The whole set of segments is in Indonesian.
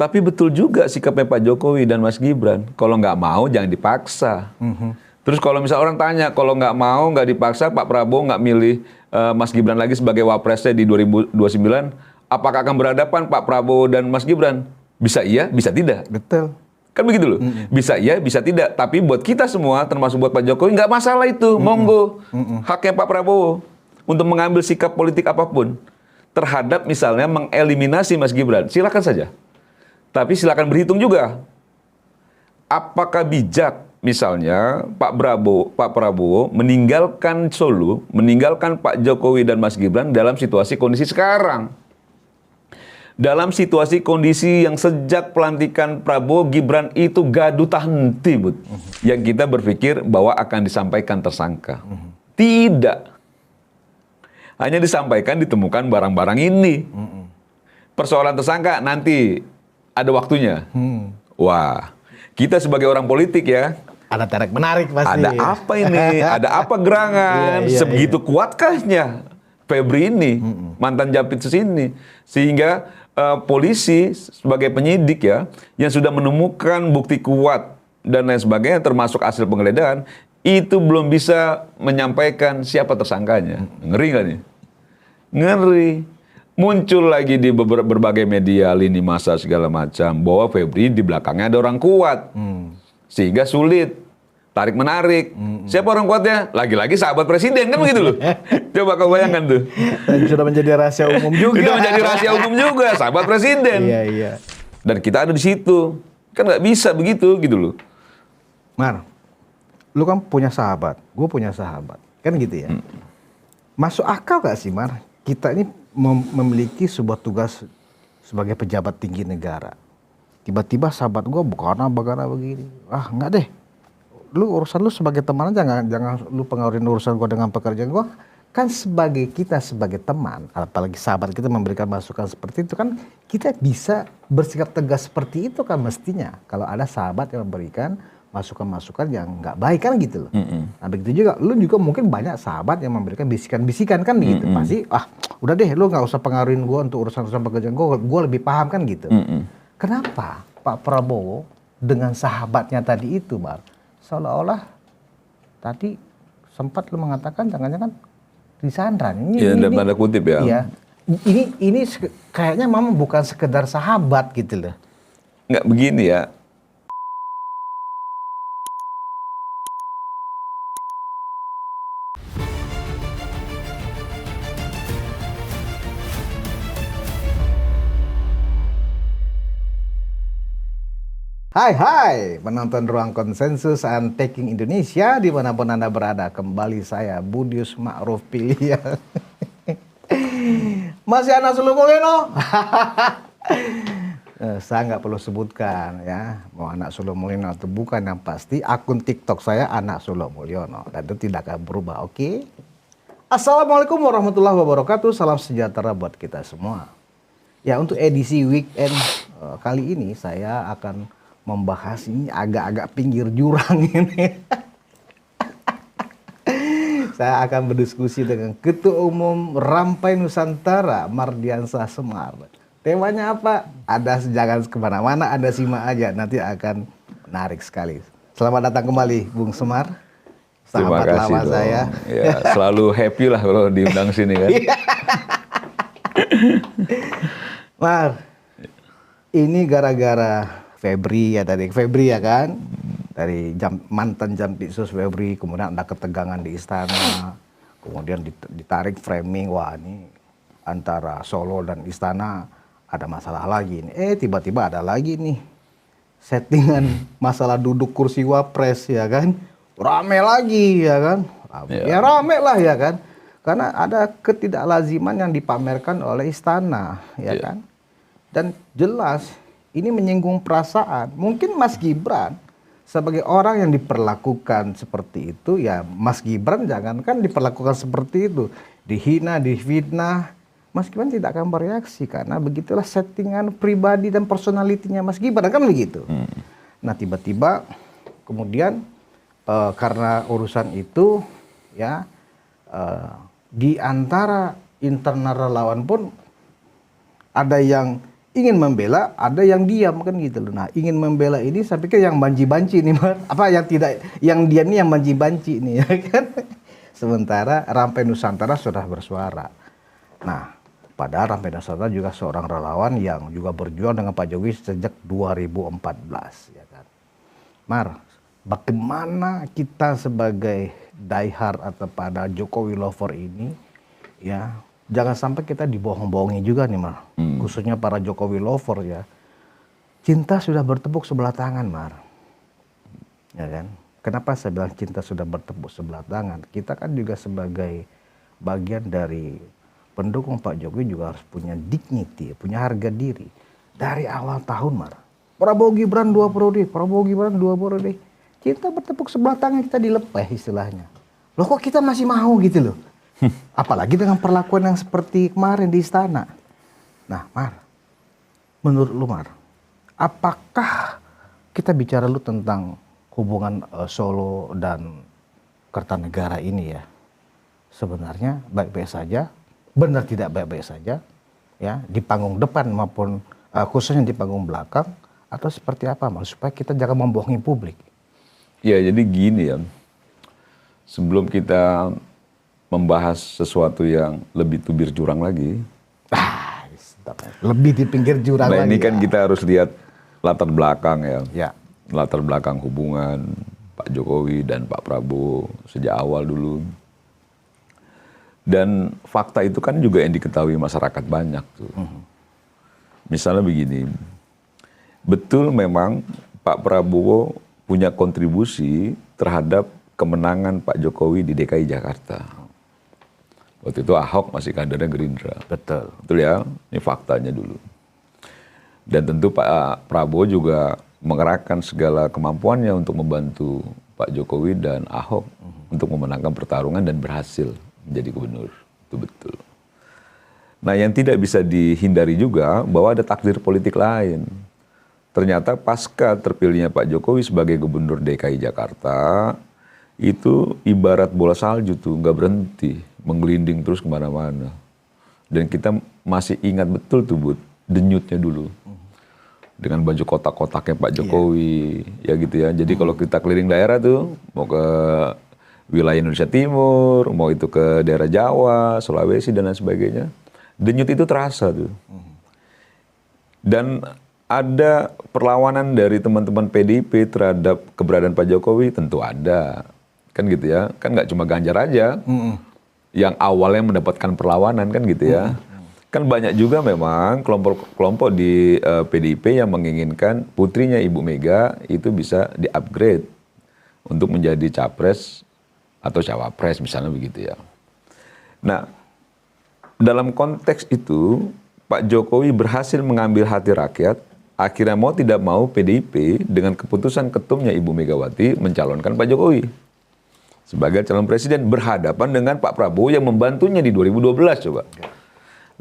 Tapi betul juga sikapnya Pak Jokowi dan Mas Gibran. Kalau nggak mau jangan dipaksa. Terus kalau misal orang tanya, kalau nggak mau nggak dipaksa, Pak Prabowo nggak milih Mas Gibran lagi sebagai wapresnya di 2029, apakah akan berhadapan Pak Prabowo dan Mas Gibran? Bisa iya, bisa tidak. Betul. Kan begitu loh. Bisa iya, bisa tidak. Tapi buat kita semua, termasuk buat Pak Jokowi, nggak masalah itu. Monggo. Haknya Pak Prabowo untuk mengambil sikap politik apapun terhadap misalnya mengeliminasi Mas Gibran. Silakan saja. Tapi silakan berhitung juga. Apakah bijak misalnya Pak Prabowo meninggalkan Solo, meninggalkan Pak Jokowi dan Mas Gibran dalam situasi kondisi sekarang? Dalam situasi kondisi yang sejak pelantikan Prabowo Gibran itu gaduh tak henti, Bud. Yang kita berpikir bahwa akan disampaikan tersangka. Tidak. Hanya disampaikan ditemukan barang-barang ini. Persoalan tersangka nanti ada waktunya. Wah, kita sebagai orang politik ya, Ada tarik menarik pasti. ada apa ini? Ada apa gerangan? Sebegitu kuatkahnya Febri ini, mantan Jampitsus ini, sehingga polisi sebagai penyidik ya, yang sudah menemukan bukti kuat dan lain sebagainya, termasuk hasil penggeledahan, itu belum bisa menyampaikan siapa tersangkanya. Ngeri nggak nih? Ngeri. Muncul lagi di berbagai media, lini massa segala macam, bahwa Febri di belakangnya ada orang kuat. Sehingga sulit. Tarik menarik. Siapa orang kuatnya? Lagi-lagi sahabat presiden, kan begitu loh. Coba kau bayangkan tuh. Dan sudah menjadi rahasia umum juga. Itu menjadi rahasia umum juga, sahabat presiden. Iya. Dan kita ada di situ. Kan nggak bisa begitu gitu loh. Mar, lu kan punya sahabat, gue punya sahabat. Kan gitu ya. Masuk akal gak sih, Mar? Kita ini memiliki sebuah tugas sebagai pejabat tinggi negara. Tiba-tiba sahabat gue begana begini. Ah, enggak deh. Lu urusan lu sebagai teman aja, jangan lu pengaruhin urusan gue dengan pekerjaan gue. Kan kita sebagai teman, apalagi sahabat kita memberikan masukan seperti itu, kan kita bisa bersikap tegas seperti itu kan mestinya. Kalau ada sahabat yang memberikan masukan-masukan yang nggak baik kan gitu loh. Nah begitu juga, lu juga mungkin banyak sahabat yang memberikan bisikan-bisikan kan begitu. Pasti, udah deh lu nggak usah pengaruhin gue untuk urusan-urusan pekerjaan gue lebih paham kan gitu. Kenapa Pak Prabowo dengan sahabatnya tadi itu, Bar, seolah-olah tadi sempat lu mengatakan jangan-jangan disandra. Iya, dalam tanda kutip ya. Iya. Ini kayaknya memang bukan sekedar sahabat gitu loh. Nggak begini ya. Hai, penonton Ruang Konsensus and Taking Indonesia, dimanapun Anda berada, kembali saya Budius Ma'ruf Pilihan. Masih Anak Sulu Mulyono. Saya nggak perlu sebutkan ya, mau Anak Sulu Mulyono atau bukan, yang pasti akun TikTok saya Anak Sulu Mulyono, dan itu tidak akan berubah, oke? Assalamualaikum warahmatullahi wabarakatuh, salam sejahtera buat kita semua. Ya, untuk edisi weekend kali ini saya akan membahas ini agak-agak pinggir jurang ini. Saya akan berdiskusi dengan Ketua Umum Rampai Nusantara, Mardiansah Semar. Temanya apa? Jangan kemana-mana, Anda simak aja, nanti akan menarik sekali. Selamat datang kembali, Bung Semar. Sahabat lama saya. Ya, selalu happy lah kalau diundang sini kan. Mar, ini gara-gara Febri ya kan, dari mantan Jampitsus Febri, kemudian ada ketegangan di istana, kemudian ditarik framing, wah ini antara Solo dan istana ada masalah lagi nih. Tiba-tiba ada lagi nih settingan masalah duduk kursi wapres ya kan, rame lagi ya kan, ya rame lah ya kan, karena ada ketidaklaziman yang dipamerkan oleh istana ya kan, dan jelas ini menyinggung perasaan. Mungkin Mas Gibran sebagai orang yang diperlakukan seperti itu, ya Mas Gibran jangankan diperlakukan seperti itu, dihina, difitnah, Mas Gibran tidak akan bereaksi karena begitulah settingan pribadi dan personalitinya Mas Gibran, kan begitu. Nah tiba-tiba kemudian karena urusan itu ya di antara internal relawan pun ada yang ingin membela, ada yang diam kan gitu loh. Nah, ingin membela ini saya pikir yang banci-banci nih, Mar. Apa yang tidak, yang diam nih yang banci-banci nih, ya kan? Sementara Rampai Nusantara sudah bersuara. Nah, padahal Rampai Nusantara juga seorang relawan yang juga berjuang dengan Pak Jokowi sejak 2014, ya kan. Mar, bagaimana kita sebagai diehard atau pada Jokowi lover ini, ya, jangan sampai kita dibohong-bohongi juga nih, Mar. Khususnya para Jokowi lover ya. Cinta sudah bertepuk sebelah tangan, Mar. Ya kan? Kenapa saya bilang cinta sudah bertepuk sebelah tangan? Kita kan juga sebagai bagian dari pendukung Pak Jokowi juga harus punya dignity, punya harga diri. Dari awal tahun, Mar. Prabowo Gibran 2 periode, Prabowo Gibran 2 periode. Cinta bertepuk sebelah tangan, kita dilepeh istilahnya. Loh kok kita masih mau gitu loh? Apalagi dengan perlakuan yang seperti kemarin di istana. Nah, Mar, menurut lu, Mar, apakah kita bicara lu tentang hubungan Solo dan Kertanegara ini ya, sebenarnya baik-baik saja, benar tidak baik-baik saja, ya, di panggung depan maupun khususnya di panggung belakang, atau seperti apa, Mar, supaya kita jangan membohongi publik? Ya, jadi gini ya, sebelum kita membahas sesuatu yang lebih tubir jurang lagi, lebih di pinggir jurang nah lagi. ini kan kita harus lihat latar belakang ya. Ya. Latar belakang hubungan Pak Jokowi dan Pak Prabowo sejak awal dulu. Dan fakta itu kan juga yang diketahui masyarakat banyak tuh. Misalnya begini, betul memang Pak Prabowo punya kontribusi terhadap kemenangan Pak Jokowi di DKI Jakarta. Waktu itu Ahok masih kadernya Gerindra. Betul. Betul ya, ini faktanya dulu. Dan tentu Pak Prabowo juga mengerahkan segala kemampuannya untuk membantu Pak Jokowi dan Ahok untuk memenangkan pertarungan dan berhasil menjadi gubernur. Itu betul. Nah, yang tidak bisa dihindari juga bahwa ada takdir politik lain. Ternyata pasca terpilihnya Pak Jokowi sebagai gubernur DKI Jakarta, itu ibarat bola salju tuh, nggak berhenti, menggelinding terus kemana-mana. Dan kita masih ingat betul tuh, Bud, denyutnya dulu. Dengan baju kotak-kotaknya Pak Jokowi, ya gitu ya. Jadi kalau kita keliling daerah tuh, mau ke wilayah Indonesia Timur, mau itu ke daerah Jawa, Sulawesi, dan lain sebagainya, denyut itu terasa tuh. Dan ada perlawanan dari teman-teman PDIP terhadap keberadaan Pak Jokowi, tentu ada. Kan gitu ya, kan nggak cuma Ganjar aja yang awalnya mendapatkan perlawanan, kan gitu ya. Kan banyak juga memang kelompok-kelompok di PDIP yang menginginkan putrinya Ibu Mega itu bisa di-upgrade untuk menjadi capres atau cawapres misalnya begitu ya. Nah, dalam konteks itu Pak Jokowi berhasil mengambil hati rakyat, akhirnya mau tidak mau PDIP dengan keputusan ketumnya Ibu Megawati mencalonkan Pak Jokowi sebagai calon presiden berhadapan dengan Pak Prabowo yang membantunya di 2012 coba.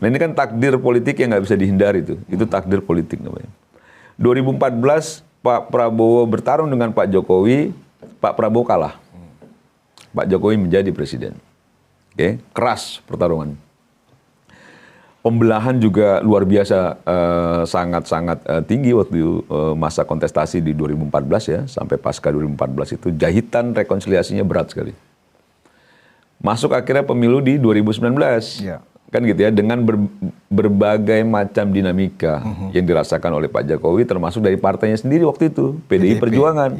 Nah ini kan takdir politik yang nggak bisa dihindari tuh. Itu takdir politik namanya. 2014 Pak Prabowo bertarung dengan Pak Jokowi, Pak Prabowo kalah. Pak Jokowi menjadi presiden. Oke, keras pertarungan. Pembelahan juga luar biasa, sangat-sangat tinggi waktu masa kontestasi di 2014 ya, sampai pasca 2014 itu jahitan rekonsiliasinya berat sekali. Masuk akhirnya pemilu di 2019, kan gitu ya, dengan berbagai macam dinamika yang dirasakan oleh Pak Jokowi, termasuk dari partainya sendiri waktu itu, PDI Perjuangan.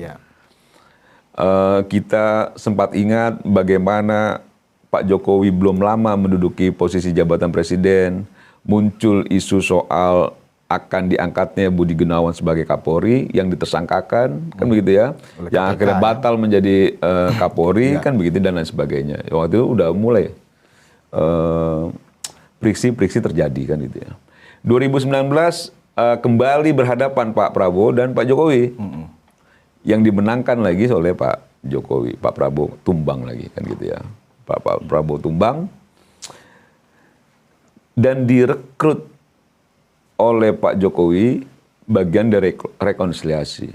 Kita sempat ingat bagaimana Pak Jokowi belum lama menduduki posisi jabatan presiden, muncul isu soal akan diangkatnya Budi Gunawan sebagai Kapolri yang ditersangkakan, kan begitu ya, yang akhirnya batal menjadi Kapolri, kan begitu, dan lain sebagainya. Waktu itu udah mulai friksi-friksi terjadi, kan gitu ya. 2019 kembali berhadapan Pak Prabowo dan Pak Jokowi, yang dimenangkan lagi oleh Pak Jokowi, Pak Prabowo tumbang lagi, kan gitu ya. Pak Prabowo tumbang dan direkrut oleh Pak Jokowi bagian dari rekonsiliasi.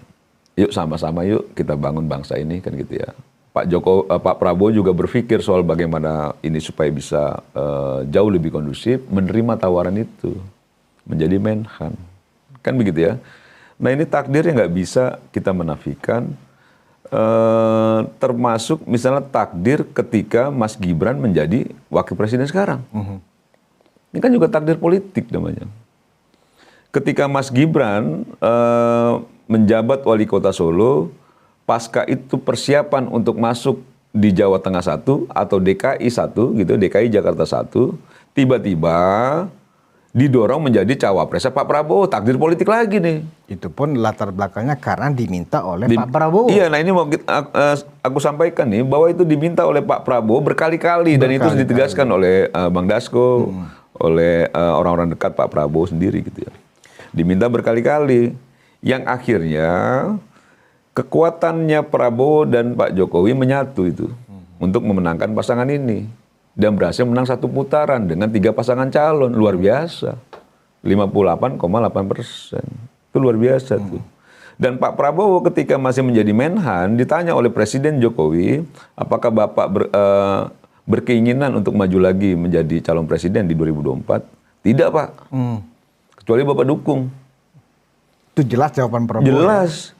Yuk sama-sama yuk kita bangun bangsa ini, kan gitu ya. Pak Prabowo juga berpikir soal bagaimana ini supaya bisa jauh lebih kondusif, menerima tawaran itu. menjadi Menhan. Kan begitu ya. Nah ini takdirnya nggak bisa kita menafikan. Termasuk misalnya takdir ketika Mas Gibran menjadi wakil presiden sekarang. Ini kan juga takdir politik namanya. Ketika Mas Gibran menjabat wali kota Solo, pasca itu persiapan untuk masuk di Jawa Tengah 1 atau DKI 1 gitu, DKI Jakarta 1, tiba-tiba didorong menjadi cawapresnya Pak Prabowo, takdir politik lagi nih. Itu pun latar belakangnya karena diminta oleh Pak Prabowo. Iya, nah ini mau aku sampaikan nih bahwa itu diminta oleh Pak Prabowo berkali-kali dan itu ditegaskan oleh Bang Dasko, oleh orang-orang dekat Pak Prabowo sendiri gitu ya. Diminta berkali-kali, yang akhirnya kekuatannya Prabowo dan Pak Jokowi menyatu itu untuk memenangkan pasangan ini. Dan berhasil menang 1 putaran dengan 3 pasangan calon. Luar biasa. 58,8%. Itu luar biasa tuh. Dan Pak Prabowo ketika masih menjadi Menhan, ditanya oleh Presiden Jokowi, apakah Bapak berkeinginan untuk maju lagi menjadi calon presiden di 2024? Tidak, Pak. Kecuali Bapak dukung. Itu jelas jawaban Prabowo. Jelas.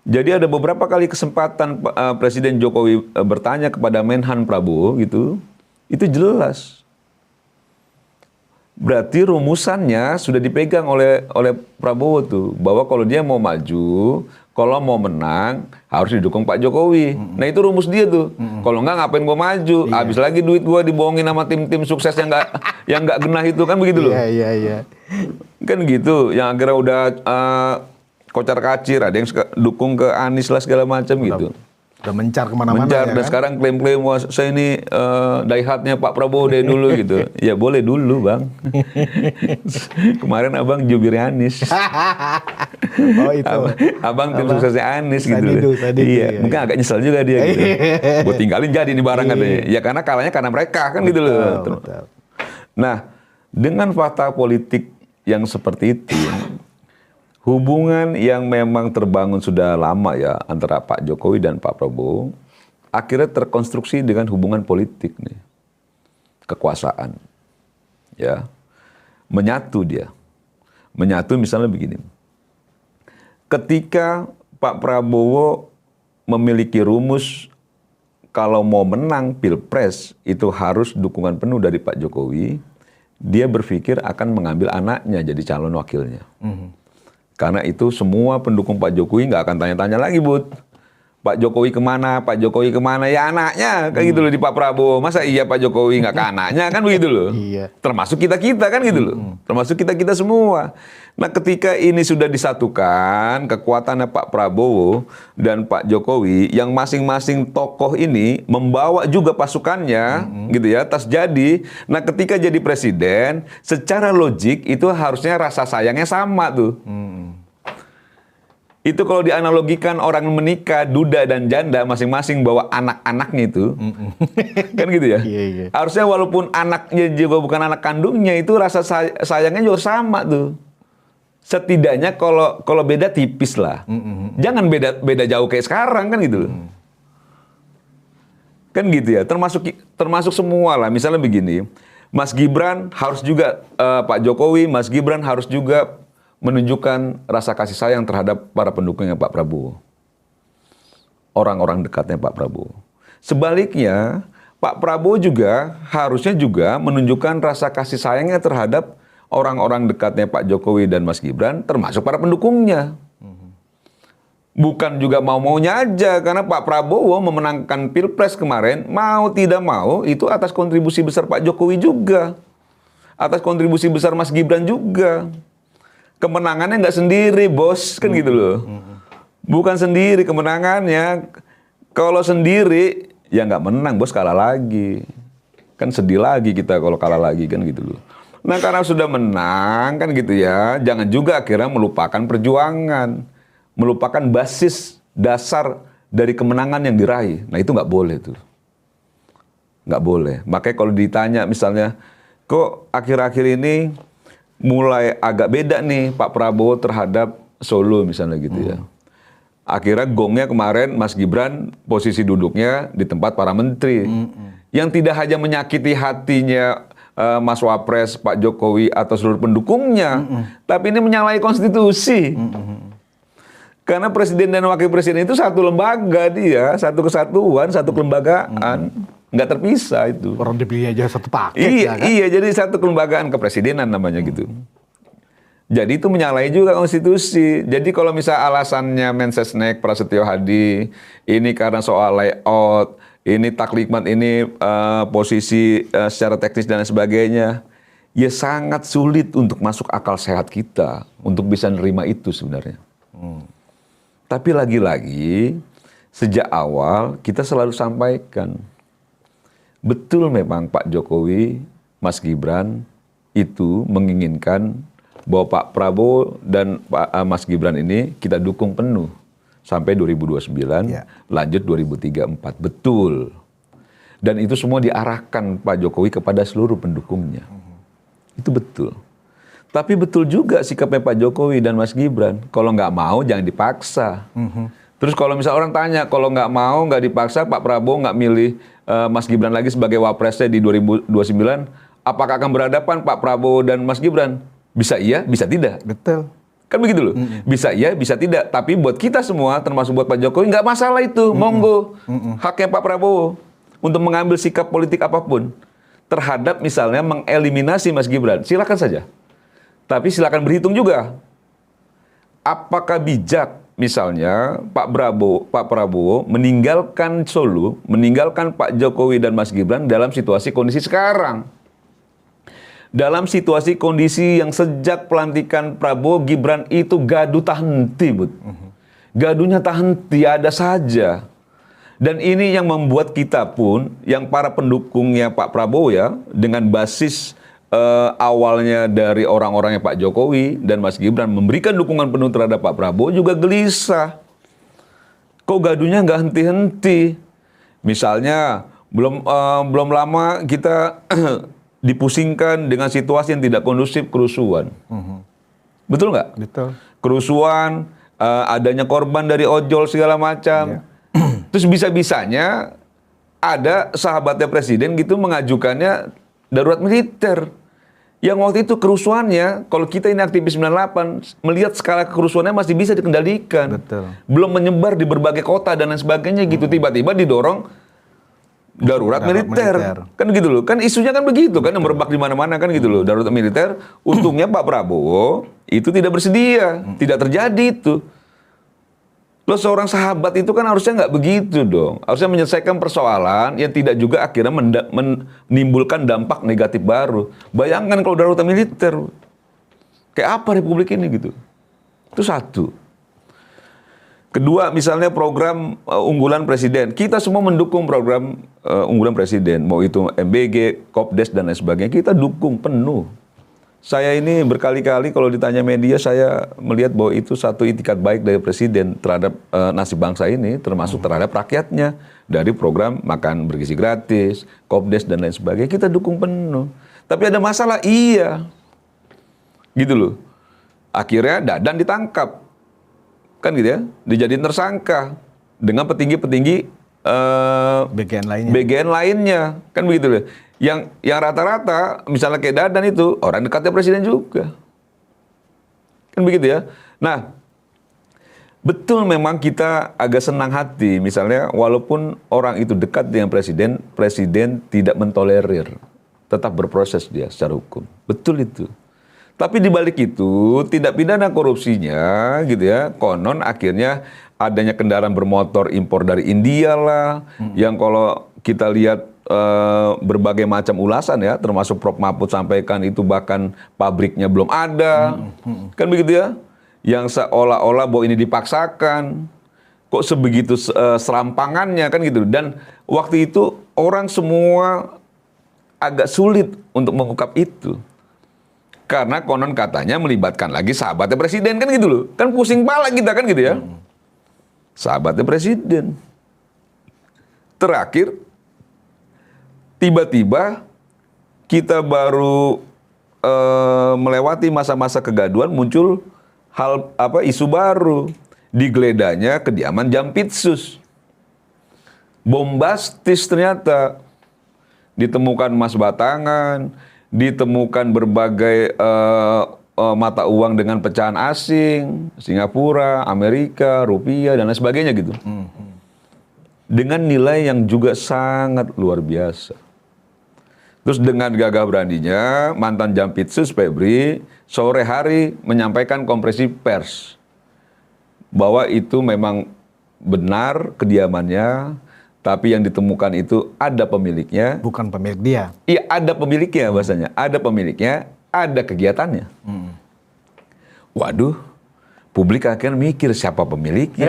Jadi ada beberapa kali kesempatan Presiden Jokowi bertanya kepada Menhan Prabowo gitu. Itu jelas. Berarti rumusannya sudah dipegang oleh Prabowo tuh, bahwa kalau dia mau maju, kalau mau menang harus didukung Pak Jokowi. Nah itu rumus dia tuh. Kalau enggak ngapain gua maju? Habis lagi duit gua dibohongin sama tim-tim sukses yang enggak genah itu kan begitu loh. Iya. Kan gitu. Yang akhirnya udah kocar-kacir, ada yang dukung ke Anies lah segala macam gitu. Udah mencar kemana-mana. Mencar, ya dan kan? sekarang klaim-klaim, wah saya ini daihatnya Pak Prabowo dari dulu gitu. Ya boleh dulu Bang. Kemarin Abang jubir Anies. Oh itu. Abang tim suksesnya Anies gitu. Sadidu, Iya, mungkin agak nyesel juga dia gitu. Gue tinggalin jadi nih barang katanya. Ya karena kalahnya karena mereka kan gitu loh. Betul. Nah, dengan fakta politik yang seperti itu, hubungan yang memang terbangun sudah lama ya antara Pak Jokowi dan Pak Prabowo akhirnya terkonstruksi dengan hubungan politik nih. Kekuasaan. Ya. Menyatu dia. Menyatu misalnya begini. Ketika Pak Prabowo memiliki rumus kalau mau menang Pilpres itu harus dukungan penuh dari Pak Jokowi, dia berpikir akan mengambil anaknya jadi calon wakilnya. Karena itu semua pendukung Pak Jokowi nggak akan tanya-tanya lagi, Bud. Pak Jokowi kemana? Pak Jokowi kemana? Ya anaknya, kayak gitu loh di Pak Prabowo. Masa iya Pak Jokowi nggak ke anaknya? Kan begitu loh. Iya. Termasuk kita-kita kan gitu loh. Termasuk kita-kita semua. Nah ketika ini sudah disatukan, kekuatannya Pak Prabowo dan Pak Jokowi, yang masing-masing tokoh ini membawa juga pasukannya, gitu ya, tas jadi. Nah ketika jadi presiden, secara logik itu harusnya rasa sayangnya sama tuh. Itu kalau dianalogikan orang menikah, duda dan janda masing-masing bawa anak-anaknya itu. Kan gitu ya. Iya. Harusnya walaupun anaknya juga bukan anak kandungnya, itu rasa sayangnya juga sama tuh. Setidaknya kalau beda tipis lah. Jangan beda jauh kayak sekarang kan gitu. Kan gitu ya. Termasuk semua lah. Misalnya begini, Mas Gibran harus juga Pak Jokowi, Mas Gibran harus juga menunjukkan rasa kasih sayang terhadap para pendukungnya Pak Prabowo. Orang-orang dekatnya Pak Prabowo. Sebaliknya, Pak Prabowo juga harusnya juga menunjukkan rasa kasih sayangnya terhadap orang-orang dekatnya Pak Jokowi dan Mas Gibran, termasuk para pendukungnya. Bukan juga mau-maunya aja, karena Pak Prabowo memenangkan Pilpres kemarin, mau tidak mau, itu atas kontribusi besar Pak Jokowi juga. Atas kontribusi besar Mas Gibran juga. Kemenangannya nggak sendiri, bos, kan gitu loh. Bukan sendiri kemenangannya. Kalau sendiri, ya nggak menang, bos, kalah lagi. Kan sedih lagi kita kalau kalah lagi, kan gitu loh. Nah karena sudah menang kan gitu ya, jangan juga akhirnya melupakan perjuangan, melupakan basis dasar dari kemenangan yang diraih. Nah itu nggak boleh tuh, nggak boleh. Makanya kalau ditanya misalnya, kok akhir-akhir ini mulai agak beda nih Pak Prabowo terhadap Solo misalnya gitu ya. Akhirnya gongnya kemarin Mas Gibran posisi duduknya di tempat para menteri, yang tidak hanya menyakiti hatinya Mas Wapres, Pak Jokowi atau seluruh pendukungnya, tapi ini menyalahi konstitusi. Karena presiden dan wakil presiden itu satu lembaga dia, satu kesatuan, satu kelembagaan, nggak terpisah itu. Orang dipilih aja satu paket. Iya, ya kan? iya, jadi satu kelembagaan kepresidenan namanya gitu. Jadi itu menyalahi juga konstitusi. Jadi kalau misal alasannya Mensesnek Prasetyo Hadi, ini karena soal layout, ini taklimat, ini posisi secara teknis dan sebagainya, ya sangat sulit untuk masuk akal sehat kita untuk bisa nerima itu sebenarnya. Tapi lagi-lagi sejak awal kita selalu sampaikan, betul memang Pak Jokowi, Mas Gibran itu menginginkan bahwa Pak Prabowo dan Mas Gibran ini kita dukung penuh sampai 2029, lanjut 2034. Betul. Dan itu semua diarahkan Pak Jokowi kepada seluruh pendukungnya. Itu betul. Tapi betul juga sikapnya Pak Jokowi dan Mas Gibran. Kalau nggak mau, jangan dipaksa. Terus kalau misal orang tanya, kalau nggak mau, nggak dipaksa, Pak Prabowo nggak milih Mas Gibran lagi sebagai wapresnya di 2029, apakah akan berhadapan Pak Prabowo dan Mas Gibran? Bisa iya, bisa tidak. Betul. Kan begitu loh. Bisa iya, bisa tidak. Tapi buat kita semua, termasuk buat Pak Jokowi, nggak masalah itu. Monggo. Haknya Pak Prabowo untuk mengambil sikap politik apapun terhadap misalnya mengeliminasi Mas Gibran. Silakan saja. Tapi silakan berhitung juga. Apakah bijak misalnya Pak Prabowo meninggalkan Solo, meninggalkan Pak Jokowi dan Mas Gibran dalam situasi kondisi sekarang? Dalam situasi kondisi yang sejak pelantikan Prabowo Gibran itu gaduh tak henti, Bud. Gaduhnya tak henti, ada saja. Dan ini yang membuat kita pun, yang para pendukungnya Pak Prabowo ya, dengan basis awalnya dari orang-orangnya Pak Jokowi dan Mas Gibran memberikan dukungan penuh terhadap Pak Prabowo juga gelisah. Kok gaduhnya nggak henti-henti? Misalnya belum lama kita dipusingkan dengan situasi yang tidak kondusif, kerusuhan. Betul nggak? Betul. Kerusuhan, adanya korban dari ojol segala macam. Terus bisa-bisanya ada sahabatnya presiden gitu mengajukannya darurat militer. Yang waktu itu kerusuhannya, kalau kita ini aktivis 98, melihat skala kerusuhannya masih bisa dikendalikan. Betul. Belum menyebar di berbagai kota dan lain sebagainya gitu. Tiba-tiba didorong darurat militer. Kan gitu loh. Kan isunya kan begitu kan, yang merebak di mana-mana kan gitu loh. Darurat militer, untungnya Pak Prabowo itu tidak bersedia. Tidak terjadi itu. Lo seorang sahabat itu kan harusnya nggak begitu dong. Harusnya menyelesaikan persoalan yang tidak juga akhirnya menimbulkan dampak negatif baru. Bayangkan kalau darurat militer, kayak apa Republik ini gitu. Itu satu. Kedua, misalnya program unggulan presiden. Kita semua mendukung program unggulan presiden. Mau itu MBG, Kopdes, dan lain sebagainya. Kita dukung penuh. Saya ini berkali-kali kalau ditanya media, saya melihat bahwa itu satu itikat baik dari presiden terhadap nasib bangsa ini, termasuk terhadap rakyatnya. Dari program makan bergizi gratis, Kopdes, dan lain sebagainya. Kita dukung penuh. Tapi ada masalah, iya. Gitu loh. Akhirnya Dadan ditangkap. Kan gitu ya, dijadiin tersangka dengan petinggi-petinggi bagian lainnya, kan begitu loh. Yang rata-rata, misalnya kayak Dadan itu orang dekatnya presiden juga, kan begitu ya. Nah, betul memang kita agak senang hati, misalnya walaupun orang itu dekat dengan presiden, presiden tidak mentolerir, tetap berproses dia secara hukum, betul itu. Tapi di balik itu tidak pidana korupsinya gitu ya, konon akhirnya adanya kendaraan bermotor impor dari India lah, yang kalau kita lihat berbagai macam ulasan ya, termasuk Prof. Mahfud sampaikan itu bahkan pabriknya belum ada, kan begitu ya, yang seolah-olah bahwa ini dipaksakan, kok sebegitu serampangannya kan gitu. Dan waktu itu orang semua agak sulit untuk mengungkap itu. Karena konon katanya melibatkan lagi sahabatnya presiden, kan gitu loh. Kan pusing pala kita kan gitu ya. Sahabatnya presiden. Terakhir, tiba-tiba kita baru melewati masa-masa kegaduhan, muncul isu baru. Digeleddanya kediaman Jampitsus. Bombastis ternyata. Ditemukan emas batangan, ditemukan berbagai mata uang dengan pecahan asing, Singapura, Amerika, rupiah, dan lain sebagainya gitu. Dengan nilai yang juga sangat luar biasa. Terus dengan gagah beraninya, mantan Jampitsus Febri sore hari menyampaikan konferensi pers bahwa itu memang benar kediamannya, tapi yang ditemukan itu ada pemiliknya. Bukan pemilik dia. Iya, ada pemiliknya bahasanya. Ada pemiliknya, ada kegiatannya. Waduh, publik akhirnya mikir siapa pemiliknya,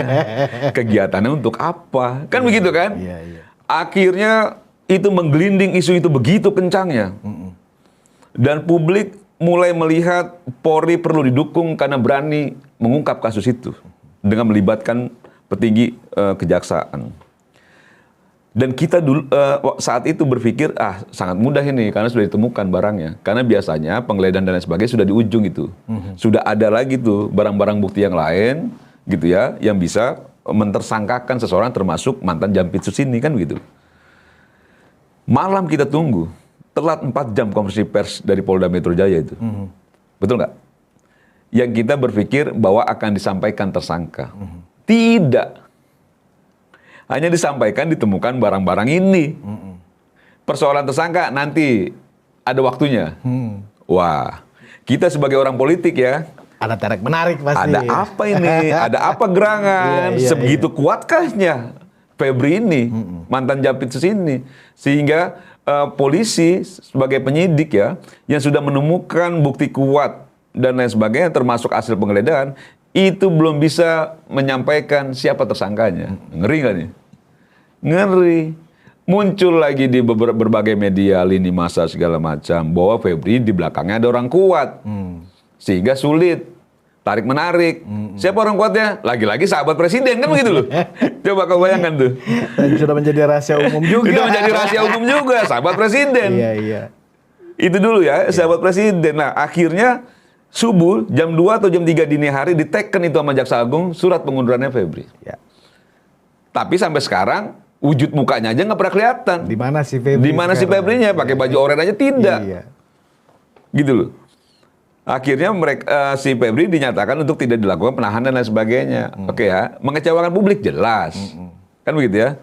kegiatannya untuk apa. Kan begitu kan? Iya, iya. Akhirnya itu menggelinding isu itu begitu kencangnya. Dan publik mulai melihat Polri perlu didukung karena berani mengungkap kasus itu dengan melibatkan petinggi kejaksaan. Dan kita dulu saat itu berpikir sangat mudah ini karena sudah ditemukan barangnya. Karena biasanya penggeledahan dan lain sebagainya sudah di ujung itu. Sudah ada lagi tuh barang-barang bukti yang lain gitu ya yang bisa mentersangkakan seseorang termasuk mantan Jampitsus ini kan begitu. Malam kita tunggu, telat 4 jam konferensi pers dari Polda Metro Jaya itu. Betul nggak? Yang kita berpikir bahwa akan disampaikan tersangka. Tidak. Hanya disampaikan ditemukan barang-barang ini. Persoalan tersangka nanti ada waktunya. Wah, kita sebagai orang politik ya, Ada tarik menarik pasti. ada apa ini? Ada apa gerangan? Iya, iya, Sebegitu kuatkahnya Febri ini, mantan Jampitsus ini, sehingga polisi sebagai penyidik ya, yang sudah menemukan bukti kuat dan lain sebagainya, termasuk hasil penggeledahan, itu belum bisa menyampaikan siapa tersangkanya. Ngeri nggak nih? Ngeri. Muncul lagi di berbagai media, lini masa segala macam, bahwa Febri di belakangnya ada orang kuat. Sehingga sulit tarik menarik. Siapa orang kuatnya? Lagi-lagi sahabat presiden kan begitu loh. Coba kau bayangkan tuh. Dan sudah menjadi rahasia umum juga. Itu menjadi rahasia umum juga, sahabat presiden. Iya, iya. Itu dulu ya, sahabat presiden. Nah, akhirnya subuh jam 2 atau jam 3 dini hari diteken itu sama Jaksa Agung surat pengundurannya Febri. Ya. Tapi sampai sekarang wujud mukanya aja nggak pernah kelihatan. Di mana si Febri? Di mana si sekarang? Febrinya? Pakai baju oranye aja tidak. Iya. Gitu loh. Akhirnya si Febri dinyatakan untuk tidak dilakukan penahanan dan lain sebagainya. Oke ya, mengecewakan publik jelas. Kan begitu ya.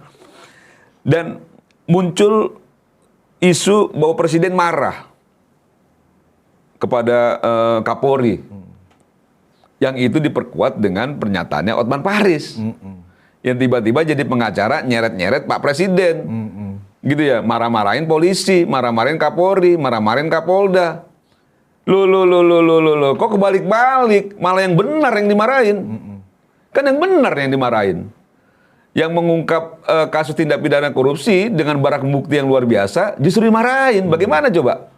Dan muncul isu bahwa presiden marah kepada Kapolri. Yang itu diperkuat dengan pernyataannya Otman Paris. Yang tiba-tiba jadi pengacara nyeret-nyeret Pak Presiden. Gitu ya, marah-marahin polisi, marah-marahin Kapolri, marah-marahin Kapolda. Loh, kok kebalik-balik? Malah yang benar yang dimarahin. Kan yang benar yang dimarahin. Yang mengungkap kasus tindak pidana korupsi dengan barang bukti yang luar biasa, justru dimarahin. Bagaimana coba?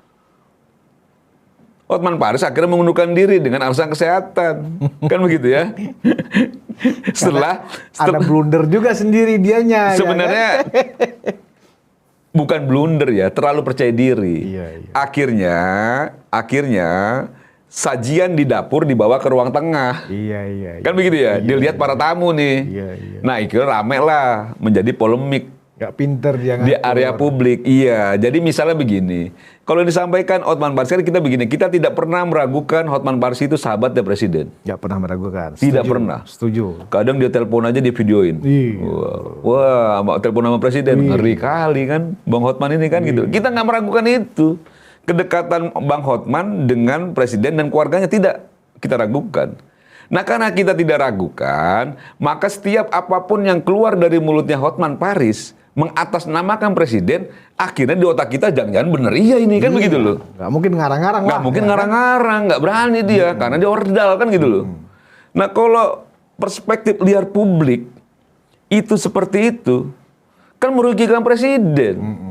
Otman Paris akhirnya mengundurkan diri dengan alasan kesehatan. Kan begitu ya? Setelah Ada blunder juga sendiri dianya. sebenarnya Ya kan? bukan blunder ya, terlalu percaya diri. Iya, iya. Akhirnya sajian di dapur dibawa ke ruang tengah. Iya. Kan begitu ya? Dilihat para tamu nih. Iya. Nah, itu rame lah menjadi polemik Gak pinter dia di ngatur. area publik. Iya, jadi misalnya begini. Kalau disampaikan Hotman Paris kan kita begini, kita tidak pernah meragukan Hotman Paris itu sahabatnya presiden. Gak pernah meragukan. Tidak Setuju. pernah. Setuju. Kadang dia telepon aja dia videoin. Iya. Wah, telepon sama presiden ngeri kali kan, Bang Hotman ini kan gitu. Kita nggak meragukan itu. Kedekatan Bang Hotman dengan presiden dan keluarganya tidak kita ragukan. Nah, karena kita tidak ragukan, maka setiap apapun yang keluar dari mulutnya Hotman Paris mengatasnamakan presiden, akhirnya di otak kita jangan-jangan bener iya ini kan begitu loh. Gak mungkin ngarang-ngarang lah. Nggak mungkin ya kan? ngarang-ngarang, nggak berani dia karena dia ordal kan gitu loh. Nah, kalau perspektif liar publik itu seperti itu, kan merugikan presiden.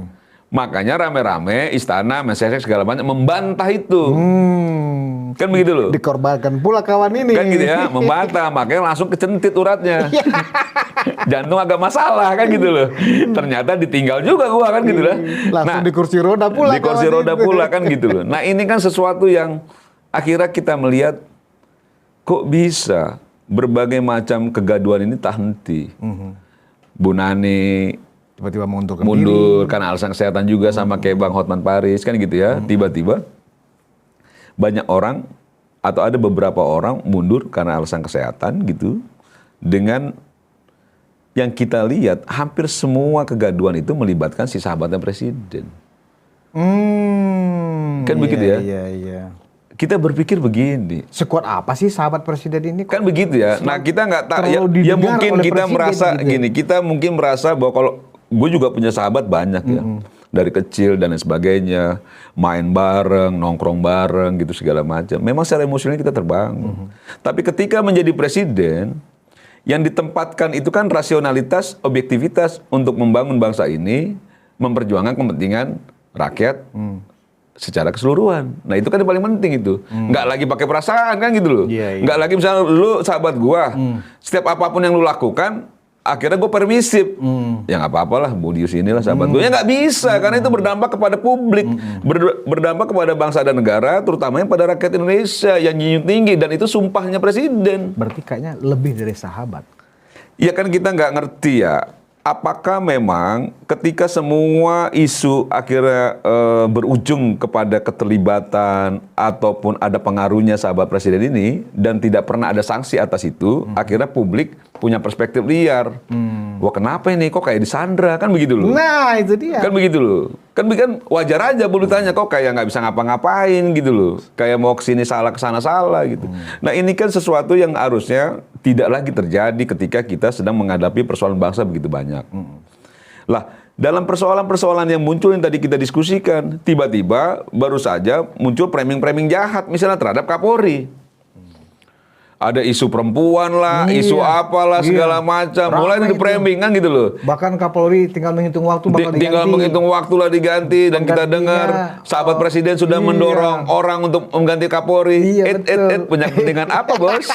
Makanya rame-rame istana, Mensesnek segala macam membantah itu. Kan begitu loh. Dikorbankan pula kawan ini. Kan gitu ya, membantah, makanya langsung kecentit uratnya. Jantung agak masalah kan gitu loh. Ternyata ditinggal juga gua kan gitu lah. Langsung di kursi roda pula. Di kursi kawan roda itu. pula kan gitu loh. Nah, ini kan sesuatu yang akhirnya kita melihat kok bisa berbagai macam kegaduhan ini tak henti. Bu Nani tiba-tiba mengundurkan mundur diri. karena alasan kesehatan juga sama kayak Bang Hotman Paris kan gitu ya. Tiba-tiba banyak orang atau ada beberapa orang mundur karena alasan kesehatan gitu. Dengan yang kita lihat hampir semua kegaduhan itu melibatkan si sahabatnya presiden. Kan begitu ya? Iya. Kita berpikir begini. Sekuat apa sih sahabat presiden ini? Kan begitu ya. Nah, kita nggak tahu ya, terlalu ya didengar mungkin oleh kita presiden merasa gitu ya. gini, kita mungkin merasa bahwa kalau gue juga punya sahabat banyak ya. Dari kecil dan lain sebagainya, main bareng, nongkrong bareng gitu segala macam. Memang secara emosional kita terbangun. Tapi ketika menjadi presiden, yang ditempatkan itu kan rasionalitas, objektivitas untuk membangun bangsa ini, memperjuangkan kepentingan rakyat secara keseluruhan. Nah itu kan yang paling penting itu. Nggak lagi pakai perasaan kan gitu loh. Iya. Nggak lagi misalnya lu sahabat gua, setiap apapun yang lu lakukan, akhirnya gue permisif. Ya nggak apa-apalah, Budius inilah sahabat gue. Ya nggak bisa, karena itu berdampak kepada publik. Berdampak kepada bangsa dan negara, terutamanya pada rakyat Indonesia yang nyinyu tinggi. Dan itu sumpahnya presiden. Berarti kayaknya lebih dari sahabat. Ya kan kita nggak ngerti ya, apakah memang ketika semua isu akhirnya berujung kepada keterlibatan ataupun ada pengaruhnya sahabat presiden ini dan tidak pernah ada sanksi atas itu, akhirnya publik punya perspektif liar. Wah kenapa ini kok kayak disandra, kan begitu loh. Nah itu dia. Kan begitu loh. Kan wajar aja publik tanya kok kayak nggak bisa ngapa-ngapain gitu loh. Kayak mau kesini salah, kesana salah gitu. Nah ini kan sesuatu yang harusnya tidak lagi terjadi ketika kita sedang menghadapi persoalan bangsa begitu banyak. Lah, dalam persoalan-persoalan yang muncul yang tadi kita diskusikan, tiba-tiba baru saja muncul framing-framing jahat misalnya terhadap Kapolri. Ada isu perempuan lah, isu apalah segala macam. Mulai dari framing kan gitu loh. Bahkan Kapolri tinggal menghitung waktu bakal diganti. Tinggal menghitung waktu lah diganti dan kita dengar sahabat presiden sudah mendorong orang untuk mengganti Kapolri. Punya kepentingan apa bos?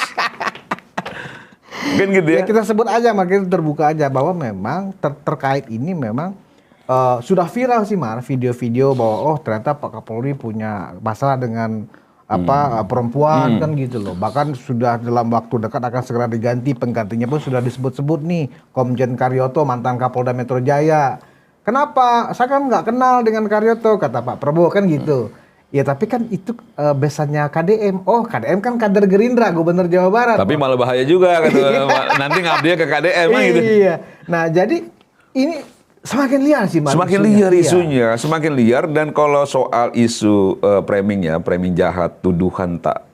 Kan gitu ya. Kita sebut aja, makanya terbuka aja bahwa memang terkait ini memang sudah viral sih Mar, video-video bahwa ternyata Pak Kapolri punya masalah dengan perempuan kan gitu loh. Bahkan sudah dalam waktu dekat akan segera diganti, penggantinya pun sudah disebut-sebut nih, Komjen Karyoto, mantan Kapolda Metro Jaya. Kenapa? Saya kan nggak kenal dengan Karyoto, kata Pak Prabowo kan gitu. Ya tapi kan itu besannya KDM. Oh KDM kan kader Gerindra, Gubernur Jawa Barat. Tapi malah bahaya juga gitu. Nanti ngabdinya ke KDM gitu. Iya. Nah jadi ini semakin liar sih Mas. Semakin liar isunya, semakin liar. Dan kalau soal isu framing jahat, tuduhan tak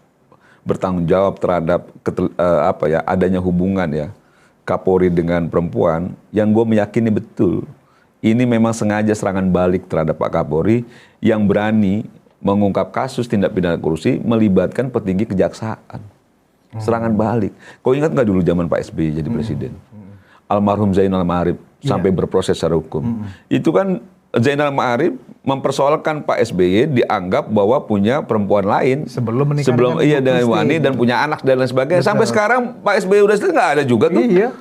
bertanggung jawab terhadap adanya hubungan ya Kapolri dengan perempuan, yang gue meyakini betul ini memang sengaja serangan balik terhadap Pak Kapolri yang berani mengungkap kasus tindak pidana korupsi melibatkan petinggi kejaksaan. Serangan balik. Kau ingat nggak dulu zaman Pak SBY jadi presiden? Almarhum Zainal Ma'arif sampai berproses secara hukum. Itu kan Zainal Ma'arif mempersoalkan Pak SBY dianggap bahwa punya perempuan lain sebelum menikah dengan Wani dan punya anak dan lain sebagainya. Sampai sekarang Pak SBY udah nggak ada juga tuh. Iya.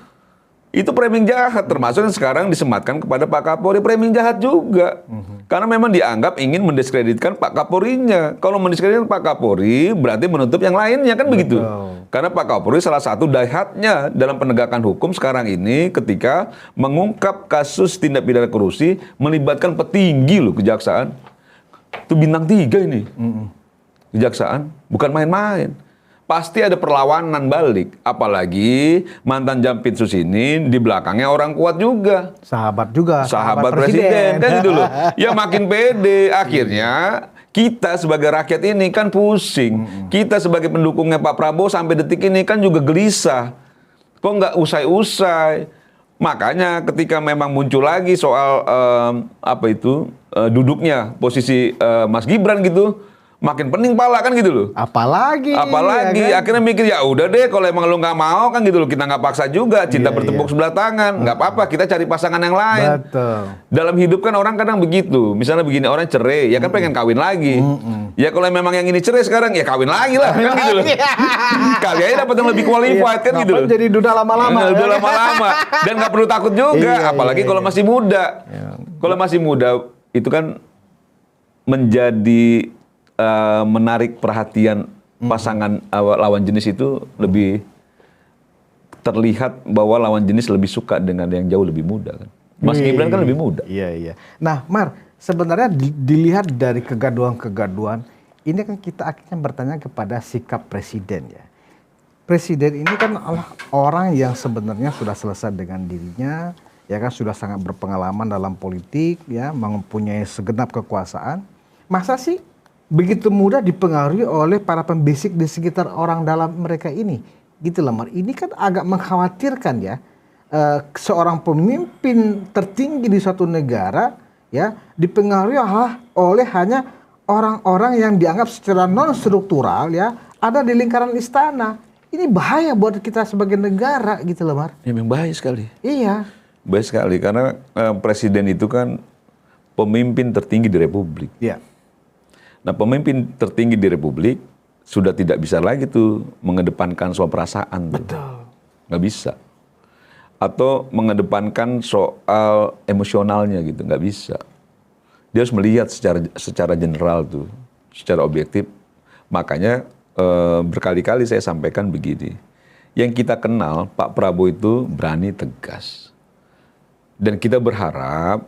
Itu framing jahat, termasuk yang sekarang disematkan kepada Pak Kapolri, framing jahat juga. Karena memang dianggap ingin mendiskreditkan Pak Kapolrinya. Kalau mendiskreditkan Pak Kapolri, berarti menutup yang lainnya, kan begitu. Karena Pak Kapolri salah satu daihatnya dalam penegakan hukum sekarang ini ketika mengungkap kasus tindak pidana korupsi melibatkan petinggi loh kejaksaan. Itu bintang 3 ini. Kejaksaan, bukan main-main. Pasti ada perlawanan balik. Apalagi mantan Jampitsus ini di belakangnya orang kuat juga. Sahabat juga. Sahabat presiden kan gitu loh. Ya makin pede. Akhirnya kita sebagai rakyat ini kan pusing. Kita sebagai pendukungnya Pak Prabowo sampai detik ini kan juga gelisah. Kok nggak usai-usai? Makanya ketika memang muncul lagi soal duduknya posisi Mas Gibran gitu. Makin pening pala kan gitu loh. Apalagi ya kan? Akhirnya mikir ya udah deh kalau emang lu nggak mau kan gitu loh, kita nggak paksa juga, cinta bertepuk sebelah tangan, nggak apa-apa, kita cari pasangan yang lain. Betul. Dalam hidup kan orang kadang begitu, misalnya begini orang cerai, ya kan pengen kawin lagi. Ya kalau memang yang ini cerai sekarang ya kawin lagi lah kan gitu loh. Kali aja dapat yang lebih qualified kan gitu loh. Jadi duda lama-lama. Duda lama-lama dan nggak perlu takut juga, apalagi kalau masih muda. Kalau masih muda itu kan menjadi menarik perhatian pasangan lawan jenis itu lebih terlihat bahwa lawan jenis lebih suka dengan yang jauh lebih muda kan. Mas Gibran kan lebih muda. Iya, iya. Nah, Mar, sebenarnya dilihat dari kegaduhan-kegaduhan, ini kan kita akhirnya bertanya kepada sikap presiden ya. Presiden ini kan adalah orang yang sebenarnya sudah selesai dengan dirinya, ya kan sudah sangat berpengalaman dalam politik, ya, mempunyai segenap kekuasaan. Masa sih begitu mudah dipengaruhi oleh para pembisik di sekitar orang dalam mereka ini? Gitu lah, Mar. Ini kan agak mengkhawatirkan ya. Seorang pemimpin tertinggi di suatu negara ya dipengaruhi oleh hanya orang-orang yang dianggap secara non struktural ya ada di lingkaran istana. Ini bahaya buat kita sebagai negara gitu loh, Mar. Ya, memang bahaya sekali. Iya. Bahaya sekali karena presiden itu kan pemimpin tertinggi di republik. Iya. Nah, pemimpin tertinggi di republik sudah tidak bisa lagi tuh mengedepankan soal perasaan. Betul. Nggak bisa. Atau mengedepankan soal emosionalnya gitu, nggak bisa. Dia harus melihat secara general tuh, secara objektif. Makanya berkali-kali saya sampaikan begini, yang kita kenal Pak Prabowo itu berani tegas. Dan kita berharap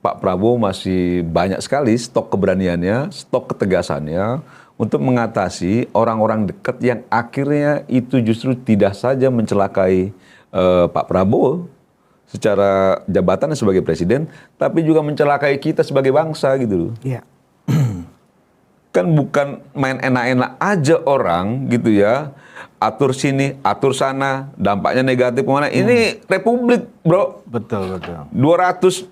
Pak Prabowo masih banyak sekali stok keberaniannya, stok ketegasannya untuk mengatasi orang-orang dekat yang akhirnya itu justru tidak saja mencelakai Pak Prabowo secara jabatannya sebagai presiden, tapi juga mencelakai kita sebagai bangsa gitu loh. Iya. Kan bukan main enak-enak aja orang gitu ya, atur sini, atur sana, dampaknya negatif kemana. Ini republik, bro. Betul, betul. 260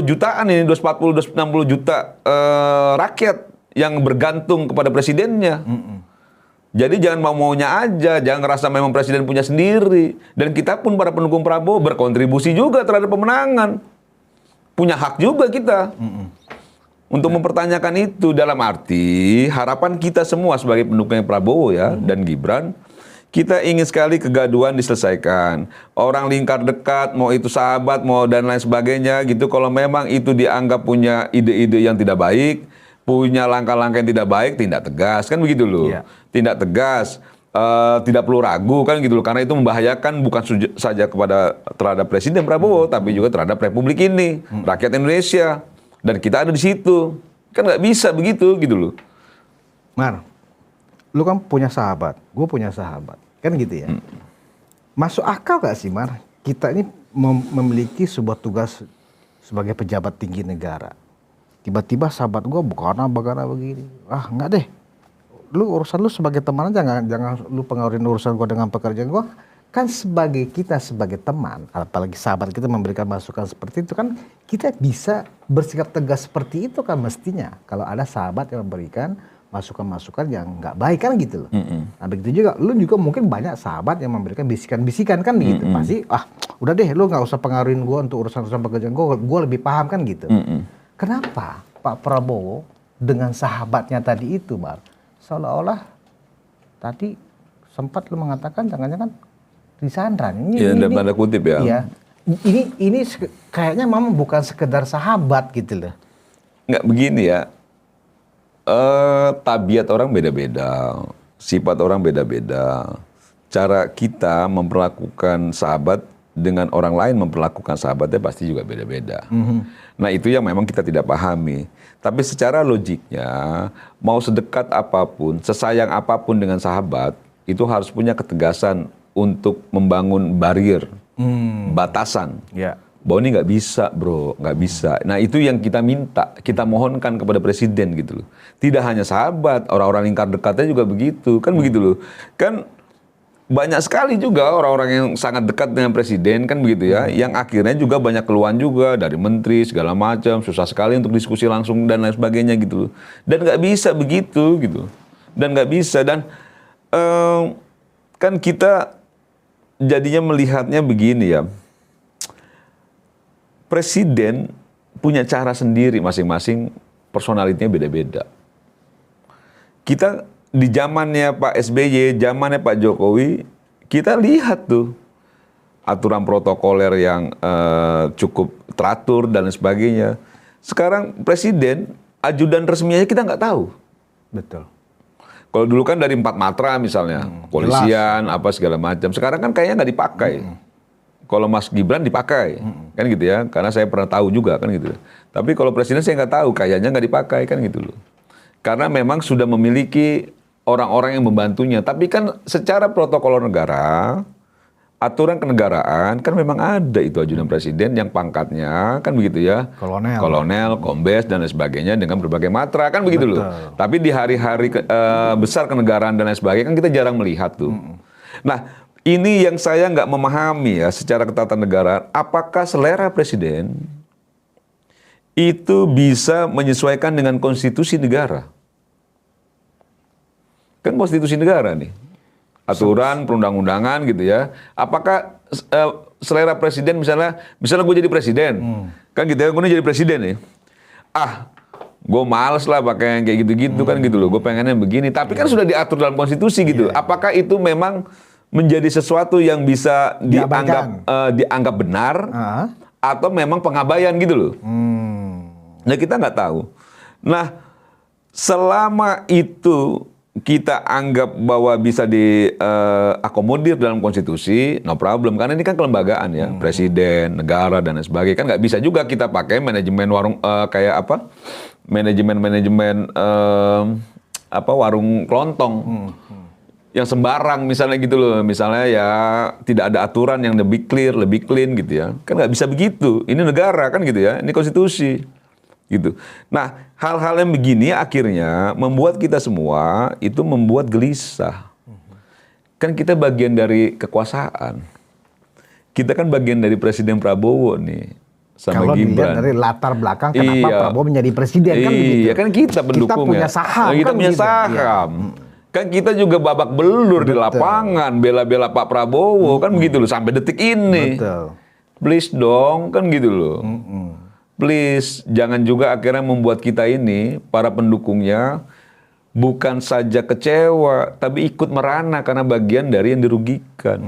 jutaan ini, 240, 260 juta rakyat yang bergantung kepada presidennya. Jadi jangan mau-maunya aja, jangan ngerasa memang presiden punya sendiri. Dan kita pun para pendukung Prabowo berkontribusi juga terhadap pemenangan. Punya hak juga kita. Untuk mempertanyakan itu dalam arti harapan kita semua sebagai pendukung Prabowo ya dan Gibran, kita ingin sekali kegaduhan diselesaikan. Orang lingkar dekat, mau itu sahabat, mau dan lain sebagainya gitu, kalau memang itu dianggap punya ide-ide yang tidak baik, punya langkah-langkah yang tidak baik, tindak tegas, kan begitu loh. Iya. Tindak tegas, tidak perlu ragu kan gitu loh, karena itu membahayakan bukan saja terhadap Presiden Prabowo, tapi juga terhadap Republik ini, rakyat Indonesia. Dan kita ada di situ, kan nggak bisa begitu gitu loh. Mar, lu kan punya sahabat, gue punya sahabat, kan gitu ya. Masuk akal gak sih, Mar? Kita ini memiliki sebuah tugas sebagai pejabat tinggi negara. Tiba-tiba sahabat gue bukan begini. Ah, enggak deh. Lu urusan lu sebagai teman aja, jangan lu pengaruhin urusan gue dengan pekerjaan gue. Kan kita sebagai teman, apalagi sahabat kita memberikan masukan seperti itu kan, kita bisa bersikap tegas seperti itu kan mestinya. Kalau ada sahabat yang memberikan masukan-masukan yang nggak baik kan gitu loh. Nah begitu juga, lu juga mungkin banyak sahabat yang memberikan bisikan-bisikan kan gitu. Pasti, udah deh lu nggak usah pengaruhin gue untuk urusan-urusan pekerjaan gue lebih paham kan gitu. Kenapa Pak Prabowo dengan sahabatnya tadi itu, Mar, seolah-olah tadi sempat lu mengatakan jangan-jangan disandra. Iya, dalam tanda kutip ya. Iya. Ini kayaknya memang bukan sekedar sahabat gitu loh. Nggak begini ya. Tabiat orang beda-beda, sifat orang beda-beda. Cara kita memperlakukan sahabat dengan orang lain memperlakukan sahabatnya pasti juga beda-beda. Nah itu yang memang kita tidak pahami. Tapi secara logiknya, mau sedekat apapun, sesayang apapun dengan sahabat, itu harus punya ketegasan untuk membangun barrier, batasan. Ya. Bahwa ini nggak bisa, bro, nggak bisa. Nah itu yang kita minta, kita mohonkan kepada presiden gitu loh. Tidak hanya sahabat, orang-orang lingkar dekatnya juga begitu, kan begitu loh. Kan banyak sekali juga orang-orang yang sangat dekat dengan presiden, kan begitu ya. Yang akhirnya juga banyak keluhan juga dari menteri segala macam, susah sekali untuk diskusi langsung dan lain sebagainya gitu loh. Dan nggak bisa begitu gitu. Dan nggak bisa dan kan kita jadinya melihatnya begini ya, presiden punya cara sendiri masing-masing, personalitinya beda-beda. Kita di zamannya Pak SBY, zamannya Pak Jokowi, kita lihat tuh aturan protokoler yang cukup teratur dan sebagainya. Sekarang presiden, ajudan resminya kita nggak tahu. Betul. Kalau dulu kan dari 4 matra misalnya, polisian, apa segala macam. Sekarang kan kayaknya nggak dipakai. Kalau Mas Gibran dipakai, kan gitu ya. Karena saya pernah tahu juga kan gitu. Tapi kalau presiden saya nggak tahu, kayaknya nggak dipakai kan gitu loh. Karena memang sudah memiliki orang-orang yang membantunya. Tapi kan secara protokol negara, aturan kenegaraan kan memang ada itu ajudan presiden yang pangkatnya kan begitu ya. Kolonel, kombes dan lain sebagainya dengan berbagai matra kan begitu loh. Tapi di hari-hari besar kenegaraan dan lain sebagainya kan kita jarang melihat tuh. Nah, ini yang saya nggak memahami ya secara ketatanegaraan, apakah selera presiden itu bisa menyesuaikan dengan konstitusi negara? Kan konstitusi negara nih, aturan perundang-undangan gitu ya. Apakah selera presiden misalnya gue jadi presiden, kan gitu ya, gue jadi presiden nih. Gue males lah pakai yang kayak gitu-gitu kan gitu loh. Gue pengennya begini, tapi kan sudah diatur dalam konstitusi gitu. Apakah itu memang menjadi sesuatu yang bisa dianggap benar atau memang pengabaian gitu loh. Nah kita nggak tahu. Nah selama itu kita anggap bahwa bisa diakomodir dalam konstitusi, no problem. Karena ini kan kelembagaan ya, presiden, negara dan lain sebagainya. Kan nggak bisa juga kita pakai manajemen warung kayak apa? Manajemen warung kelontong. Yang sembarang misalnya gitu loh, misalnya ya tidak ada aturan yang lebih clear, lebih clean gitu ya, kan nggak bisa begitu. Ini negara kan gitu ya, ini konstitusi gitu. Nah hal-hal yang begini akhirnya membuat kita semua itu membuat gelisah. Kan kita bagian dari kekuasaan, kita kan bagian dari Presiden Prabowo nih. Sama kalau Gibran. dilihat dari latar belakang kenapa Prabowo menjadi presiden kan begitu. Iya kan kita pendukungnya. Kita punya saham. Kita kan punya gitu. saham. Kan kita juga babak belur di lapangan, bela-bela Pak Prabowo, kan begitu loh, sampai detik ini. Betul. Please dong, kan gitu loh. Please, jangan juga akhirnya membuat kita ini, para pendukungnya, bukan saja kecewa, tapi ikut merana karena bagian dari yang dirugikan.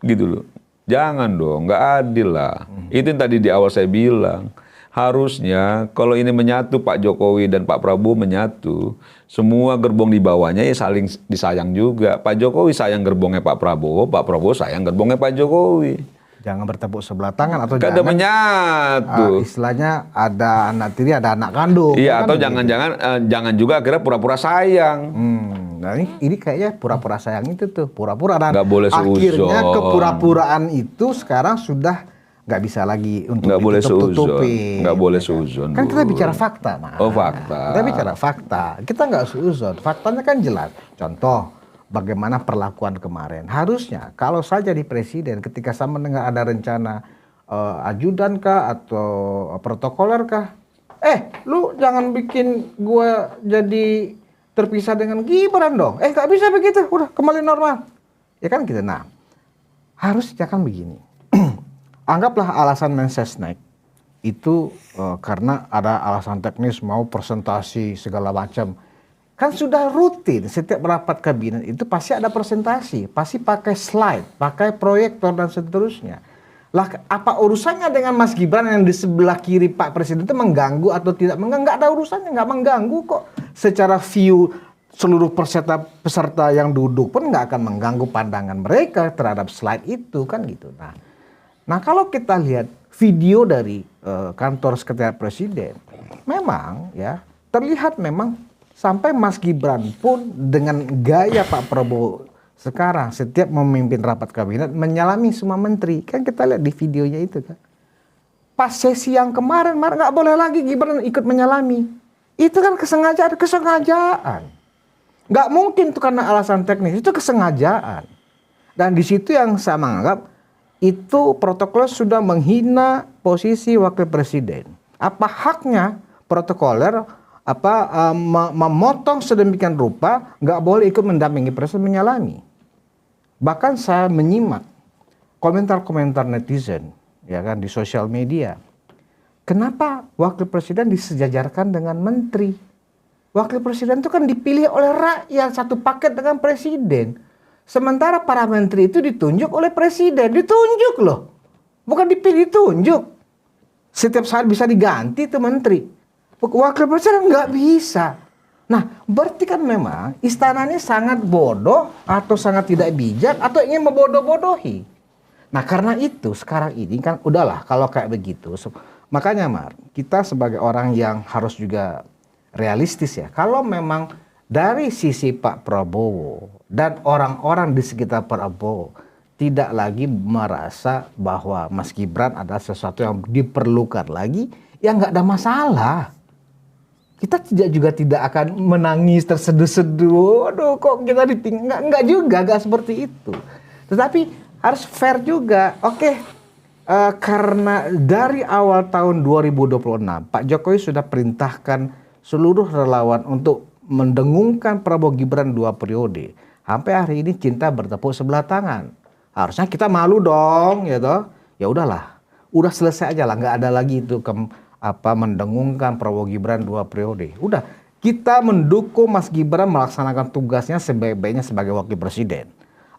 Gitu loh. Jangan dong, nggak adil lah. Itu yang tadi di awal saya bilang. Harusnya kalau ini menyatu, Pak Jokowi dan Pak Prabowo menyatu, semua gerbong di bawahnya ya saling disayang juga. Pak Jokowi sayang gerbongnya Pak Prabowo sayang gerbongnya Pak Jokowi. Jangan bertepuk sebelah tangan atau Kada menyatu. Istilahnya ada anak tiri, ada anak kandung. Iya, atau jangan juga akhirnya pura-pura sayang. Nah ini kayaknya pura-pura sayang itu tuh, pura-pura dan nggak boleh akhirnya kepura-puraan itu sekarang sudah nggak bisa lagi untuk ditutup-tutupi. Nggak boleh seuzon. Kan kita bicara fakta, Mas. Oh fakta. Kita bicara fakta. Kita nggak seuzon. Faktanya kan jelas. Contoh, bagaimana perlakuan kemarin. Harusnya kalau saja di presiden ketika saya mendengar ada rencana ajudan kah atau protokoler kah, lu jangan bikin gua jadi terpisah dengan Gibran dong. Nggak bisa begitu. Udah kembali normal. Ya kan gitu. Nah, harusnya kan begini. Anggaplah alasan Mensesnek itu karena ada alasan teknis mau presentasi segala macam. Kan sudah rutin setiap rapat kabinet itu pasti ada presentasi, pasti pakai slide, pakai proyektor dan seterusnya. Lah apa urusannya dengan Mas Gibran yang di sebelah kiri Pak Presiden itu mengganggu atau tidak mengganggu? Nggak ada urusannya, nggak mengganggu kok. Secara view seluruh peserta yang duduk pun nggak akan mengganggu pandangan mereka terhadap slide itu kan gitu. Nah kalau kita lihat video dari kantor sekretariat presiden, memang ya terlihat memang sampai Mas Gibran pun dengan gaya Pak Prabowo sekarang setiap memimpin rapat kabinet menyalami semua menteri. Kan kita lihat di videonya itu kan. Pas sesi yang kemarin nggak boleh lagi Gibran ikut menyalami. Itu kan kesengajaan. Nggak mungkin itu karena alasan teknis, itu kesengajaan. Dan di situ yang saya menganggap itu protokoler sudah menghina posisi wakil presiden. Apa haknya protokoler memotong sedemikian rupa nggak boleh ikut mendampingi presiden menyalami. Bahkan saya menyimak komentar-komentar netizen ya kan di sosial media. Kenapa wakil presiden disejajarkan dengan menteri? Wakil presiden itu kan dipilih oleh rakyat satu paket dengan presiden. Sementara para menteri itu ditunjuk oleh presiden. Ditunjuk loh. Bukan dipilih, ditunjuk. Setiap saat bisa diganti itu menteri. Wakil presiden nggak bisa. Nah, berarti kan memang istana ini sangat bodoh atau sangat tidak bijak atau ingin membodoh-bodohi. Nah karena itu sekarang ini kan udahlah kalau kayak begitu. Makanya Mar, kita sebagai orang yang harus juga realistis ya. Kalau memang dari sisi Pak Prabowo dan orang-orang di sekitar Prabowo tidak lagi merasa bahwa Mas Gibran adalah sesuatu yang diperlukan lagi, ya nggak ada masalah. Kita tidak akan menangis terseduh-seduh. Aduh kok kita ditinggal. Nggak juga, nggak seperti itu. Tetapi harus fair juga. Oke, karena dari awal tahun 2026 Pak Jokowi sudah perintahkan seluruh relawan untuk mendengungkan Prabowo Gibran 2 periode. Sampai hari ini cinta bertepuk sebelah tangan. Harusnya kita malu dong, ya toh. Ya udahlah, udah selesai aja lah, nggak ada lagi itu mendengungkan Prabowo Gibran 2 periode. Udah, kita mendukung Mas Gibran melaksanakan tugasnya sebaik-baiknya sebagai wakil presiden.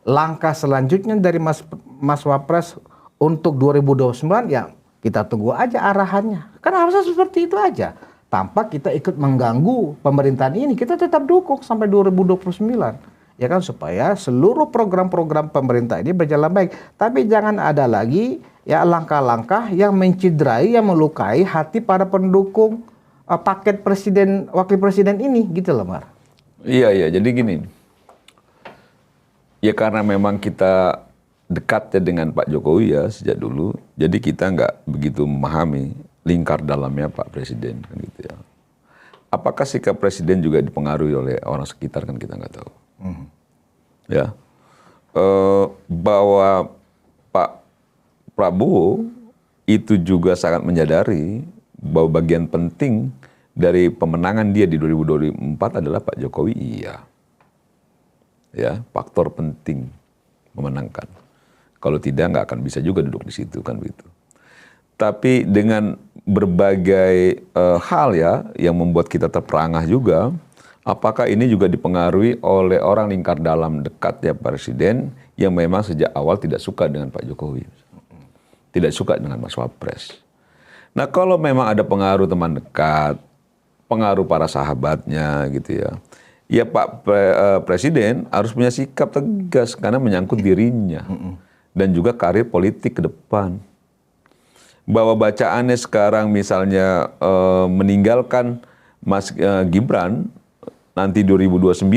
Langkah selanjutnya dari Mas Wapres untuk 2029 ya kita tunggu aja arahannya. Kan harusnya seperti itu aja. Tanpa kita ikut mengganggu pemerintahan ini, kita tetap dukung sampai 2029. Ya kan, supaya seluruh program-program pemerintah ini berjalan baik. Tapi jangan ada lagi ya langkah-langkah yang menciderai, yang melukai hati para pendukung paket presiden, wakil presiden ini gitu loh Mar. Iya, jadi gini. Ya karena memang kita dekat ya dengan Pak Jokowi ya sejak dulu, jadi kita nggak begitu memahami lingkar dalamnya Pak Presiden kan gitu ya. Apakah sikap Presiden juga dipengaruhi oleh orang sekitar kan kita nggak tahu. Ya, bahwa Pak Prabowo itu juga sangat menyadari bahwa bagian penting dari pemenangan dia di 2024 adalah Pak Jokowi, iya. Ya, faktor penting memenangkan. Kalau tidak nggak akan bisa juga duduk di situ kan begitu. Tapi dengan berbagai hal ya yang membuat kita terperangah juga, apakah ini juga dipengaruhi oleh orang lingkar dalam dekat ya Presiden yang memang sejak awal tidak suka dengan Pak Jokowi, tidak suka dengan Mas Wapres. Nah kalau memang ada pengaruh teman dekat, pengaruh para sahabatnya gitu ya. Ya Pak Presiden harus punya sikap tegas karena menyangkut dirinya dan juga karir politik ke depan. Bahwa bacaannya sekarang misalnya meninggalkan Mas Gibran nanti 2029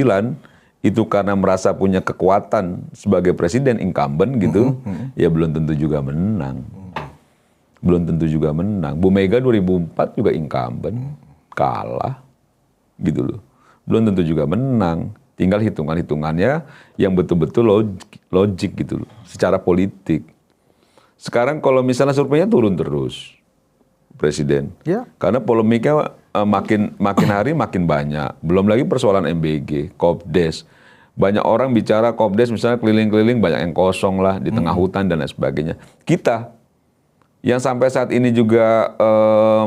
itu karena merasa punya kekuatan sebagai presiden incumbent gitu, ya belum tentu juga menang. Belum tentu juga menang. Bu Mega 2004 juga incumbent, kalah gitu loh. Belum tentu juga menang. Tinggal hitungan-hitungannya yang betul-betul logik gitu loh, secara politik. Sekarang kalau misalnya surveinya turun terus, Presiden. Ya. Karena polemiknya makin hari makin banyak. Belum lagi persoalan MBG, Kopdes. Banyak orang bicara Kopdes misalnya keliling-keliling, banyak yang kosong lah di tengah hutan dan lain sebagainya. Kita yang sampai saat ini juga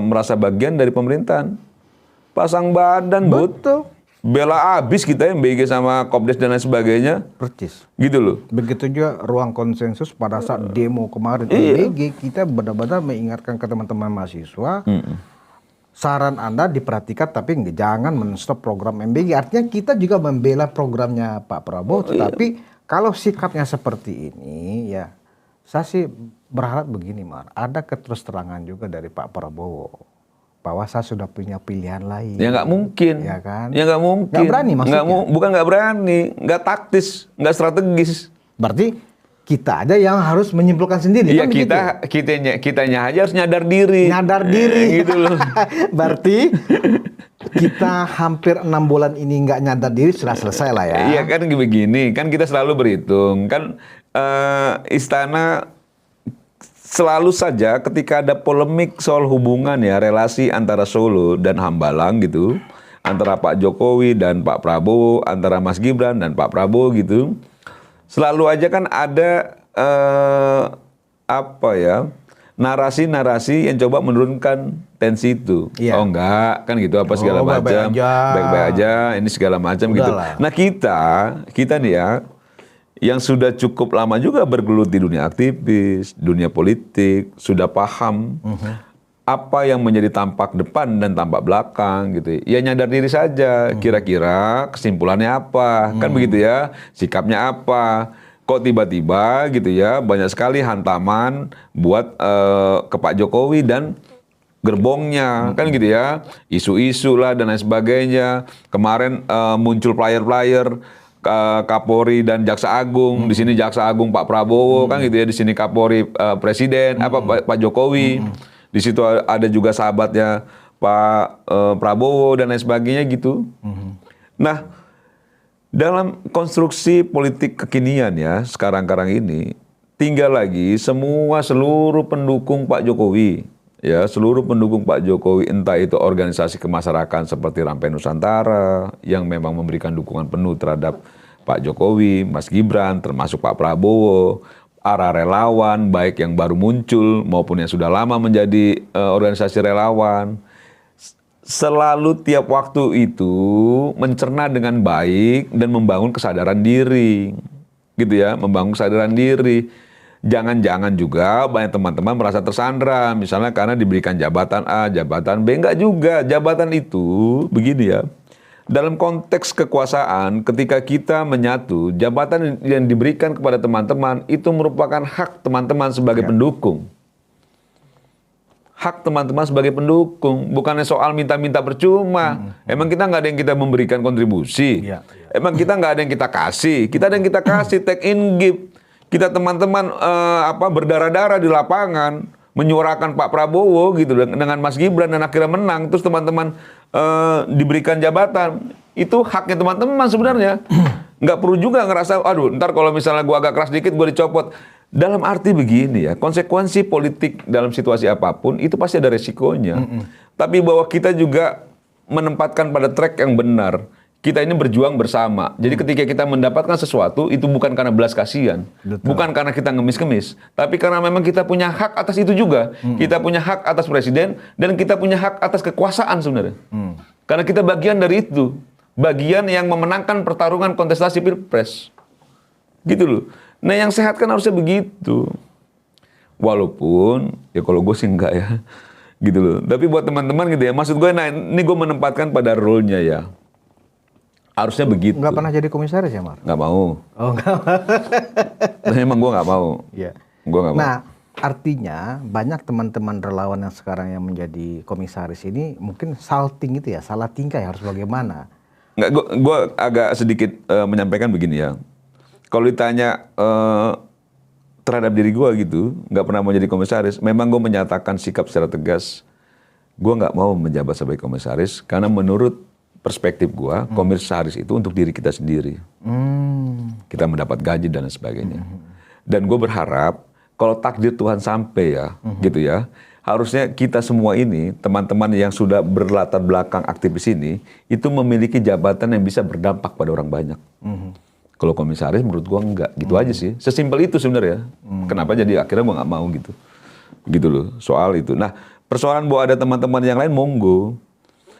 merasa bagian dari pemerintahan, pasang badan, betul. Bela abis kita MBG sama Kopdes dan lain sebagainya. Percis. Gitu loh. Begitu juga ruang konsensus pada saat demo kemarin MBG, kita benar-benar mengingatkan ke teman-teman mahasiswa, saran Anda diperhatikan tapi jangan men-stop program MBG. Artinya kita juga membela programnya Pak Prabowo, tetapi kalau sikapnya seperti ini ya saya sih berharap begini Mar, ada keterus-terangan juga dari Pak Prabowo. Bahwa saya sudah punya pilihan lain. Ya nggak mungkin. Ya kan? Ya nggak mungkin. Nggak berani maksudnya? Bukan nggak berani, nggak taktis, nggak strategis. Berarti kita aja yang harus menyimpulkan sendiri. Iya kan kitanya aja harus nyadar diri. Nyadar diri. Gitu loh. Berarti kita hampir 6 bulan ini nggak nyadar diri sudah selesai lah ya. Iya kan begini, kan kita selalu berhitung. Kan istana selalu saja ketika ada polemik soal hubungan ya, relasi antara Solo dan Hambalang gitu, antara Pak Jokowi dan Pak Prabowo, antara Mas Gibran dan Pak Prabowo gitu, selalu aja kan ada narasi-narasi yang coba menurunkan tensi itu. Iya. Oh enggak, kan gitu apa segala macam, baik-baik aja, ini segala macam gitu. Nah kita nih ya, yang sudah cukup lama juga bergelut di dunia aktivis, dunia politik, sudah paham apa yang menjadi tampak depan dan tampak belakang gitu. Ya nyadar diri saja, kira-kira kesimpulannya apa, kan begitu ya, sikapnya apa, Kok tiba-tiba gitu ya banyak sekali hantaman buat ke Pak Jokowi dan gerbongnya kan gitu ya, isu-isu lah dan lain sebagainya. Kemarin muncul player-player Kapolri dan Jaksa Agung, di sini Jaksa Agung Pak Prabowo kan gitu ya, di sini Kapolri Presiden Pak Jokowi, di situ ada juga sahabatnya Pak Prabowo dan lain sebagainya gitu. Nah, dalam konstruksi politik kekinian ya sekarang-karang ini, tinggal lagi seluruh pendukung Pak Jokowi. Ya, seluruh pendukung Pak Jokowi, entah itu organisasi kemasyarakatan seperti Rampai Nusantara yang memang memberikan dukungan penuh terhadap Pak Jokowi, Mas Gibran, termasuk Pak Prabowo, para relawan baik yang baru muncul maupun yang sudah lama menjadi organisasi relawan, selalu tiap waktu itu mencerna dengan baik dan membangun kesadaran diri, gitu ya, membangun kesadaran diri. Jangan-jangan juga banyak teman-teman merasa tersandra, misalnya karena diberikan jabatan A, jabatan B. Enggak juga, jabatan itu begini ya. Dalam konteks kekuasaan, ketika kita menyatu, jabatan yang diberikan kepada teman-teman itu merupakan hak teman-teman sebagai pendukung. Hak teman-teman sebagai pendukung, bukannya soal minta-minta percuma. Emang kita nggak ada yang kita memberikan kontribusi. Emang kita nggak ada yang kita kasih. Kita ada yang kita kasih, take in give. Kita teman-teman berdarah-darah di lapangan menyuarakan Pak Prabowo gitu dengan Mas Gibran dan akhirnya menang, terus teman-teman diberikan jabatan. Itu haknya teman-teman sebenarnya. Nggak perlu juga ngerasa, aduh ntar kalau misalnya gue agak keras dikit gue dicopot. Dalam arti begini ya, konsekuensi politik dalam situasi apapun itu pasti ada resikonya. Tapi bahwa kita juga menempatkan pada track yang benar. Kita ini berjuang bersama. Jadi ketika kita mendapatkan sesuatu, itu bukan karena belas kasihan. Bukan karena kita ngemis-ngemis. Tapi karena memang kita punya hak atas itu juga. Kita punya hak atas presiden, dan kita punya hak atas kekuasaan sebenarnya. Karena kita bagian dari itu. Bagian yang memenangkan pertarungan kontestasi Pilpres. Gitu loh. Nah yang sehat kan harusnya begitu. Walaupun, ya kalau gue sih enggak ya. Gitu loh. Tapi buat teman-teman gitu ya, maksud gue, nah ini gue menempatkan pada role-nya ya. Harusnya begitu. Nggak pernah jadi komisaris ya, Mar? Nggak mau. Oh, nggak mau. Memang gue nggak mau. Iya. Gue nggak mau. Nah, artinya banyak teman-teman relawan yang sekarang yang menjadi komisaris ini mungkin salting itu ya, salah tingkah ya, harus bagaimana? Nggak, gue agak sedikit menyampaikan begini ya. Kalau ditanya terhadap diri gue gitu, nggak pernah mau jadi komisaris, memang gue menyatakan sikap secara tegas, gue nggak mau menjabat sebagai komisaris, karena menurut perspektif gua, komisaris itu untuk diri kita sendiri. Kita mendapat gaji dan lain sebagainya. Dan gue berharap kalau takdir Tuhan sampai ya, gitu ya, harusnya kita semua ini, teman-teman yang sudah berlatar belakang aktif di sini, itu memiliki jabatan yang bisa berdampak pada orang banyak. Kalau komisaris menurut gua enggak, gitu aja sih. Sesimpel itu sebenarnya. Kenapa jadi akhirnya gua nggak mau gitu. Gitu loh, soal itu. Nah, persoalan bahwa ada teman-teman yang lain, monggo.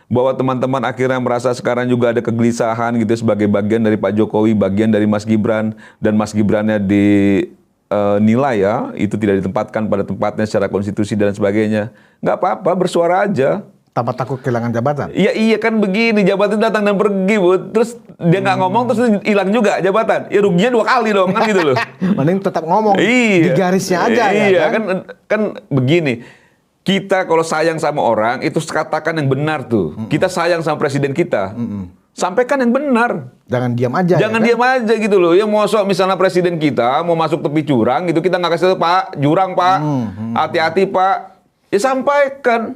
Bahwa teman-teman akhirnya merasa sekarang juga ada kegelisahan gitu sebagai bagian dari Pak Jokowi, bagian dari Mas Gibran, dan Mas Gibrannya dinilai ya, itu tidak ditempatkan pada tempatnya secara konstitusi dan sebagainya. Nggak apa-apa, bersuara aja. Tanpa takut kehilangan jabatan? Iya kan begini, jabatan datang dan pergi, Bu. Terus dia nggak ngomong, terus hilang juga jabatan. Ya ruginya 2 kali dong, kan gitu loh. Mending tetap ngomong, di garisnya aja ya kan? Kan begini. Kita kalau sayang sama orang, itu katakan yang benar tuh. Kita sayang sama presiden kita. Sampaikan yang benar. Jangan diam aja. Jangan diam aja gitu loh. Ya mosok misalnya presiden kita mau masuk tepi jurang gitu, kita nggak kasih tahu, Pak, jurang Pak. Hati-hati Pak. Ya sampaikan.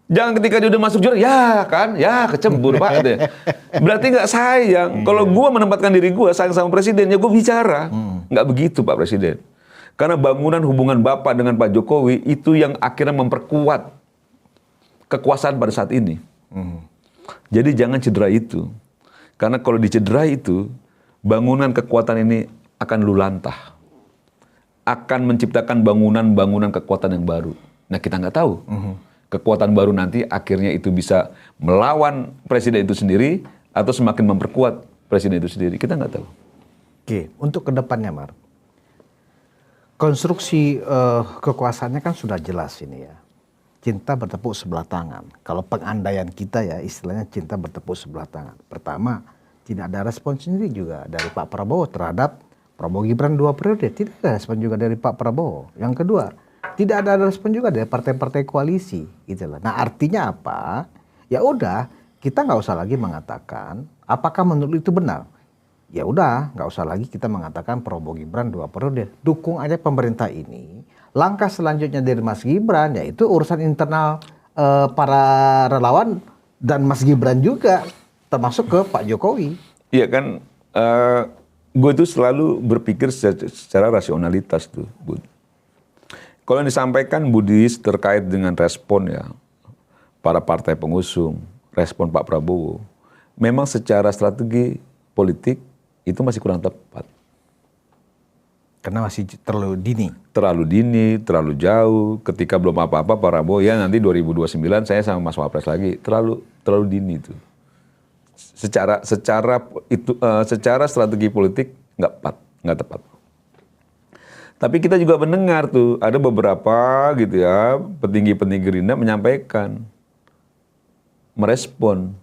Jangan ketika dia udah masuk jurang, ya kan, ya kecebur Pak. Berarti nggak sayang. Kalau gue menempatkan diri gue sayang sama presiden, ya gue bicara. Nggak begitu Pak Presiden. Karena bangunan hubungan Bapak dengan Pak Jokowi itu yang akhirnya memperkuat kekuasaan pada saat ini. Jadi jangan cedera itu. Karena kalau dicederai itu, bangunan kekuatan ini akan lulantah. Akan menciptakan bangunan-bangunan kekuatan yang baru. Nah kita nggak tahu. Kekuatan baru nanti akhirnya itu bisa melawan presiden itu sendiri atau semakin memperkuat presiden itu sendiri. Kita nggak tahu. Oke, untuk kedepannya, Mar. Konstruksi kekuasaannya kan sudah jelas ini ya. Cinta bertepuk sebelah tangan. Kalau pengandaian kita ya, istilahnya cinta bertepuk sebelah tangan. Pertama, tidak ada respon sendiri juga dari Pak Prabowo terhadap Prabowo Gibran 2 periode, tidak ada respon juga dari Pak Prabowo. Yang kedua, tidak ada respon juga dari partai-partai koalisi, gitu loh. Nah, artinya apa? Ya udah, kita nggak usah lagi mengatakan apakah menurut itu benar. Ya udah, nggak usah lagi kita mengatakan Prabowo Gibran 2 periode. Dukung aja pemerintah ini. Langkah selanjutnya dari Mas Gibran yaitu urusan internal para relawan dan Mas Gibran juga, termasuk ke Pak Jokowi. Iya kan, gue itu selalu berpikir secara rasionalitas tuh, Bud. Kalau yang disampaikan Budis terkait dengan respon ya para partai pengusung, respon Pak Prabowo, memang secara strategi politik itu masih kurang tepat. Karena masih terlalu dini. Terlalu dini, terlalu jauh. Ketika belum apa-apa Pak Prabowo ya nanti 2029 saya sama Mas Wapres lagi. Terlalu dini itu. Secara strategi politik nggak tepat. Tapi kita juga mendengar tuh ada beberapa gitu ya petinggi-petinggi Gerindra menyampaikan, merespon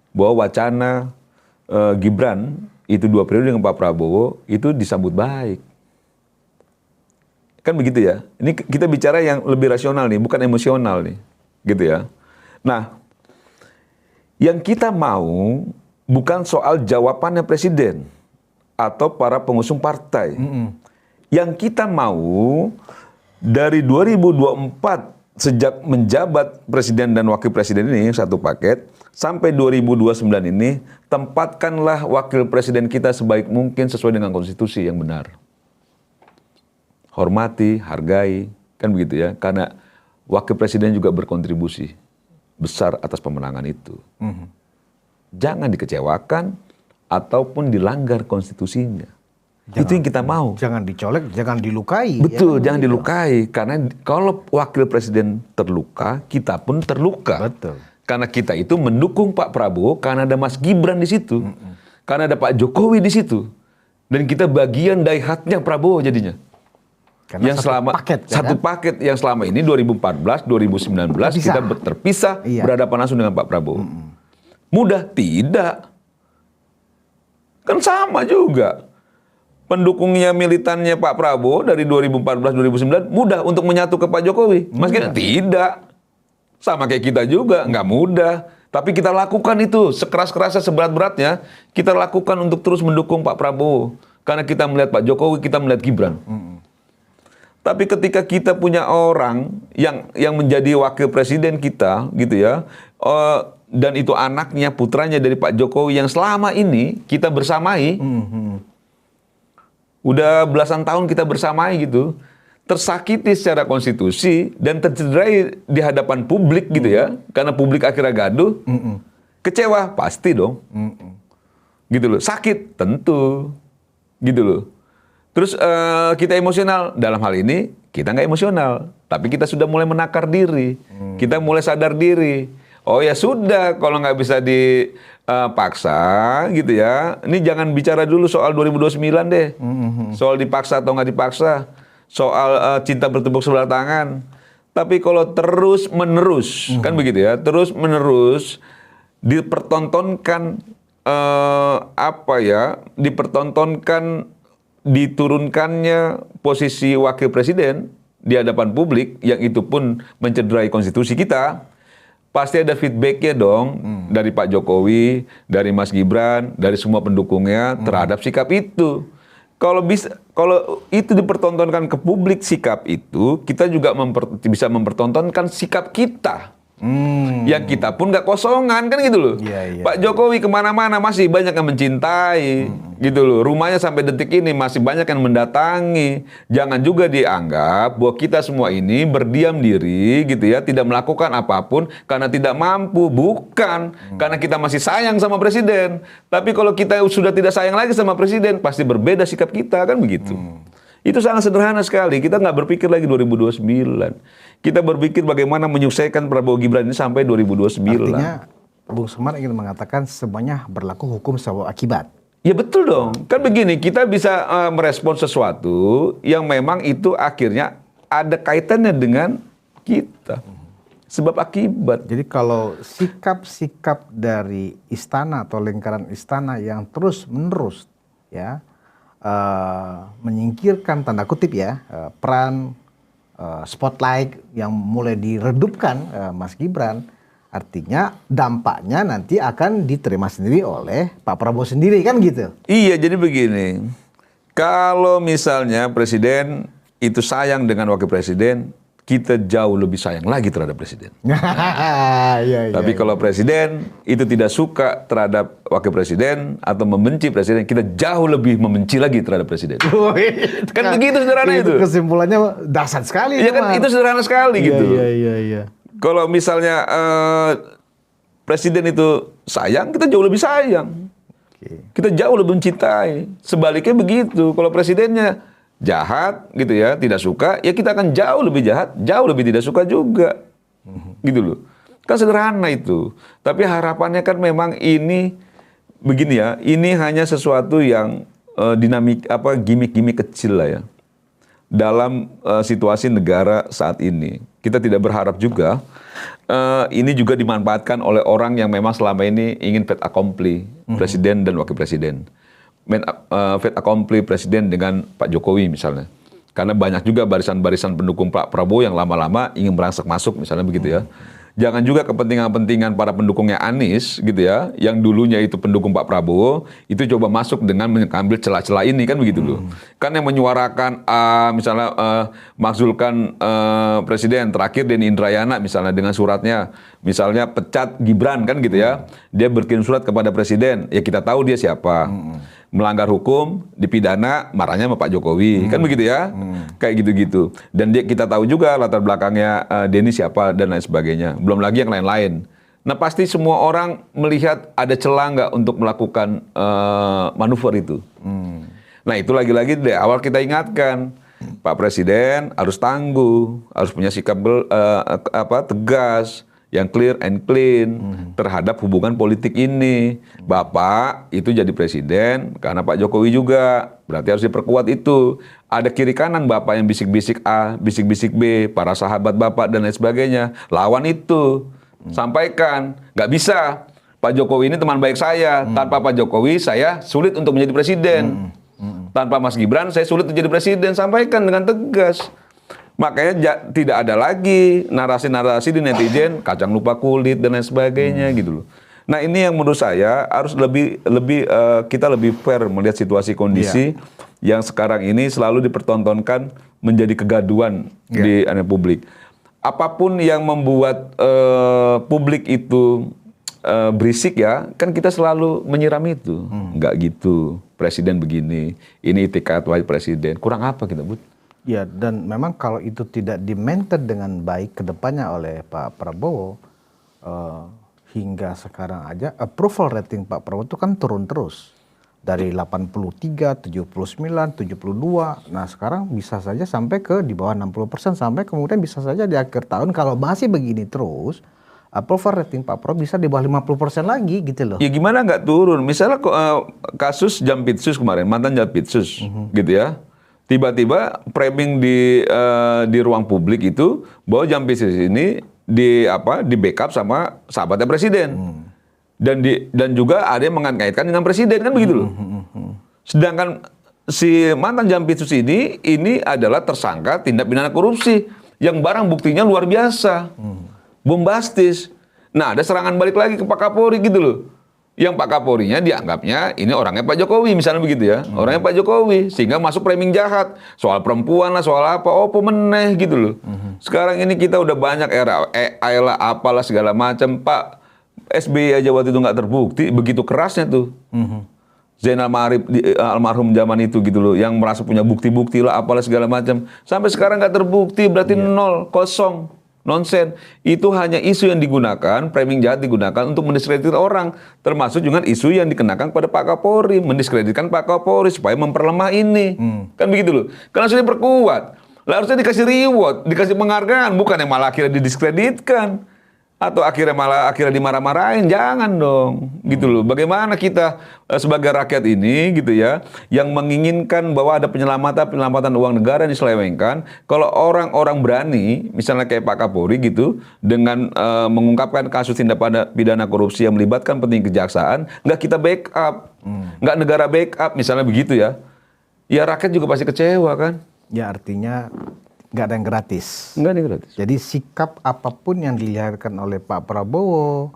bahwa wacana Gibran itu 2 periode dengan Pak Prabowo itu disambut baik. Kan begitu ya. Ini kita bicara yang lebih rasional nih, bukan emosional nih, gitu ya. Nah, yang kita mau bukan soal jawabannya presiden atau para pengusung partai. Yang kita mau dari 2024 sejak menjabat presiden dan wakil presiden ini satu paket sampai 2029 ini tempatkanlah wakil presiden kita sebaik mungkin sesuai dengan konstitusi yang benar. Hormati, hargai, kan begitu ya. Karena wakil presiden juga berkontribusi besar atas pemenangan itu. Jangan dikecewakan ataupun dilanggar konstitusinya. Itu yang kita mau. Jangan dicolek, jangan dilukai. Betul, ya, jangan dilukai. Karena kalau wakil presiden terluka, kita pun terluka. Betul. Karena kita itu mendukung Pak Prabowo karena ada Mas Gibran di situ. Karena ada Pak Jokowi di situ. Dan kita bagian daihatnya Prabowo jadinya. Karena yang selama satu paket yang selama ini 2014, 2019 kita terpisah berhadapan langsung dengan Pak Prabowo. Mudah tidak. Kan sama juga. Pendukungnya militannya Pak Prabowo dari 2014, 2009 mudah untuk menyatu ke Pak Jokowi. Mas Gibran tidak. Sama kayak kita juga, nggak mudah. Tapi kita lakukan itu sekeras-kerasnya, seberat-beratnya kita lakukan untuk terus mendukung Pak Prabowo. Karena kita melihat Pak Jokowi, kita melihat Gibran. Tapi ketika kita punya orang yang menjadi wakil presiden kita, gitu ya, dan itu anaknya, putranya dari Pak Jokowi yang selama ini kita bersamai, udah belasan tahun kita bersamai gitu, tersakiti secara konstitusi dan tercederai di hadapan publik gitu ya, karena publik akhirnya gaduh, kecewa pasti dong, gitu loh, sakit tentu, gitu loh. Terus kita emosional, dalam hal ini kita nggak emosional, tapi kita sudah mulai menakar diri, kita mulai sadar diri. Oh ya sudah, kalau nggak bisa dipaksa gitu ya, ini jangan bicara dulu soal 2029 deh, soal dipaksa atau nggak dipaksa, soal cinta bertepuk sebelah tangan. Tapi kalau terus menerus, kan begitu ya, terus menerus dipertontonkan dipertontonkan diturunkannya posisi wakil presiden di hadapan publik, yang itu pun mencederai konstitusi kita, pasti ada feedbacknya dong dari Pak Jokowi, dari Mas Gibran, dari semua pendukungnya terhadap sikap itu. Kalau itu dipertontonkan ke publik sikap itu, kita juga bisa mempertontonkan sikap kita. Yang kita pun nggak kosongan kan gitu loh. Pak Jokowi kemana-mana masih banyak yang mencintai gitu loh. Rumahnya sampai detik ini masih banyak yang mendatangi. Jangan juga dianggap bahwa kita semua ini berdiam diri gitu ya, tidak melakukan apapun karena tidak mampu. Bukan, karena kita masih sayang sama presiden. Tapi kalau kita sudah tidak sayang lagi sama presiden, pasti berbeda sikap kita, kan begitu. Itu sangat sederhana sekali. Kita nggak berpikir lagi 2029. Kita berpikir bagaimana menyelesaikan Prabowo Gibran ini sampai 2029. Artinya, Bung Semar ingin mengatakan semuanya berlaku hukum sebab akibat. Ya betul dong. Kan begini, kita bisa merespon sesuatu yang memang itu akhirnya ada kaitannya dengan kita. Sebab akibat. Jadi kalau sikap-sikap dari istana atau lingkaran istana yang terus-menerus ya menyingkirkan tanda kutip ya peran spotlight yang mulai diredupkan Mas Gibran, artinya dampaknya nanti akan diterima sendiri oleh Pak Prabowo sendiri kan gitu. Iya, jadi begini. Kalau misalnya presiden itu sayang dengan wakil presiden, kita jauh lebih sayang lagi terhadap presiden. Iya, Tapi kalau presiden itu tidak suka terhadap wakil presiden atau membenci presiden, kita jauh lebih membenci lagi terhadap presiden. Kan begitu sederhana itu. Kesimpulannya dahsyat sekali. Iya kan, itu sederhana sekali gitu. Iya. Kalau misalnya presiden itu sayang, kita jauh lebih sayang. Kita jauh lebih mencintai. Sebaliknya begitu. Kalau presidennya jahat gitu ya, tidak suka, ya kita akan jauh lebih jahat, jauh lebih tidak suka juga. Gitu loh. Kan sederhana itu. Tapi harapannya kan memang ini begini ya, ini hanya sesuatu yang gimmick-gimmick kecil lah ya. Dalam situasi negara saat ini. Kita tidak berharap juga ini juga dimanfaatkan oleh orang yang memang selama ini ingin fait accompli presiden dan wakil presiden. Fait accompli presiden dengan Pak Jokowi misalnya. Karena banyak juga barisan-barisan pendukung Pak Prabowo yang lama-lama ingin merangsek masuk misalnya begitu ya. Jangan juga kepentingan-kepentingan para pendukungnya Anies gitu ya, yang dulunya itu pendukung Pak Prabowo, itu coba masuk dengan mengambil celah-celah ini kan begitu loh. Kan yang menyuarakan misalnya makzulkan presiden terakhir Denny Indrayana misalnya dengan suratnya, misalnya pecat Gibran kan gitu ya. Dia berkirim surat kepada presiden, ya kita tahu dia siapa. Melanggar hukum, dipidana, marahnya sama Pak Jokowi, kan begitu ya, kayak gitu-gitu. Dan kita tahu juga latar belakangnya Denny siapa dan lain sebagainya. Belum lagi yang lain-lain. Nah pasti semua orang melihat ada celah nggak untuk melakukan manuver itu. Nah itu lagi-lagi dari awal kita ingatkan, Pak Presiden harus tangguh, harus punya sikap tegas, yang clear and clean terhadap hubungan politik ini. Bapak itu jadi presiden karena Pak Jokowi juga, berarti harus diperkuat itu. Ada kiri kanan Bapak yang bisik-bisik A, bisik-bisik B, para sahabat Bapak dan lain sebagainya. Lawan itu, sampaikan, nggak bisa. Pak Jokowi ini teman baik saya, tanpa Pak Jokowi saya sulit untuk menjadi presiden. Tanpa Mas Gibran saya sulit menjadi presiden, sampaikan dengan tegas. Makanya tidak ada lagi narasi-narasi di netizen kacang lupa kulit dan lain sebagainya gitu loh. Nah ini yang menurut saya harus kita lebih fair melihat situasi kondisi yang sekarang ini selalu dipertontonkan menjadi kegaduhan di publik. Apapun yang membuat publik itu berisik ya, kan kita selalu menyiram itu. Enggak gitu, presiden begini, ini itikat wajib presiden. Kurang apa kita, Bud? Ya, dan memang kalau itu tidak di-maintain dengan baik ke depannya oleh Pak Prabowo, hingga sekarang aja approval rating Pak Prabowo itu kan turun terus. Dari 83, 79, 72, nah sekarang bisa saja sampai ke di bawah 60%, sampai kemudian bisa saja di akhir tahun kalau masih begini terus, approval rating Pak Prabowo bisa di bawah 50% lagi gitu loh. Ya gimana nggak turun? Misalnya kasus Jampitsus kemarin, mantan Jampitsus gitu ya. Tiba-tiba framing di ruang publik itu bahwa Jampitsus ini di backup sama sahabatnya presiden. Dan juga ada yang mengait-ngaitkan dengan presiden kan begitu loh. Sedangkan si mantan Jampitsus ini adalah tersangka tindak pidana korupsi yang barang buktinya luar biasa. Bombastis. Nah, ada serangan balik lagi ke Pak Kapolri gitu loh. Yang Pak Kapolrinya dianggapnya ini orangnya Pak Jokowi misalnya begitu ya. Orangnya Pak Jokowi sehingga masuk framing jahat. Soal perempuan lah, soal apa, pemeneh gitu loh. Sekarang ini kita udah banyak era AI lah, apalah segala macam. Pak SBY aja waktu itu nggak terbukti, begitu kerasnya tuh. Zainal Ma'arif almarhum zaman itu gitu loh, yang merasa punya bukti-bukti lah, apalah segala macam. Sampai sekarang nggak terbukti, berarti nol, kosong. Nonsen, itu hanya isu yang digunakan, framing jahat digunakan untuk mendiskreditkan orang, termasuk juga isu yang dikenakan pada Pak Kapolri, mendiskreditkan Pak Kapolri supaya memperlemah ini, kan begitu loh. Karena sudah diperkuat, lah harusnya dikasih reward, dikasih penghargaan, bukan yang malah akhirnya didiskreditkan. Atau akhirnya dimarah-marahin, jangan dong, gitu loh. Bagaimana kita sebagai rakyat ini, gitu ya, yang menginginkan bahwa ada penyelamatan uang negara yang diselewengkan, kalau orang-orang berani, misalnya kayak Pak Kapolri gitu, dengan mengungkapkan kasus tindak pidana korupsi yang melibatkan penting kejaksaan, nggak kita backup, nggak negara backup, misalnya begitu ya. ya rakyat juga pasti kecewa kan. Ya artinya nggak ada yang gratis. Enggak nih gratis. Jadi sikap apapun yang dilihatkan oleh Pak Prabowo,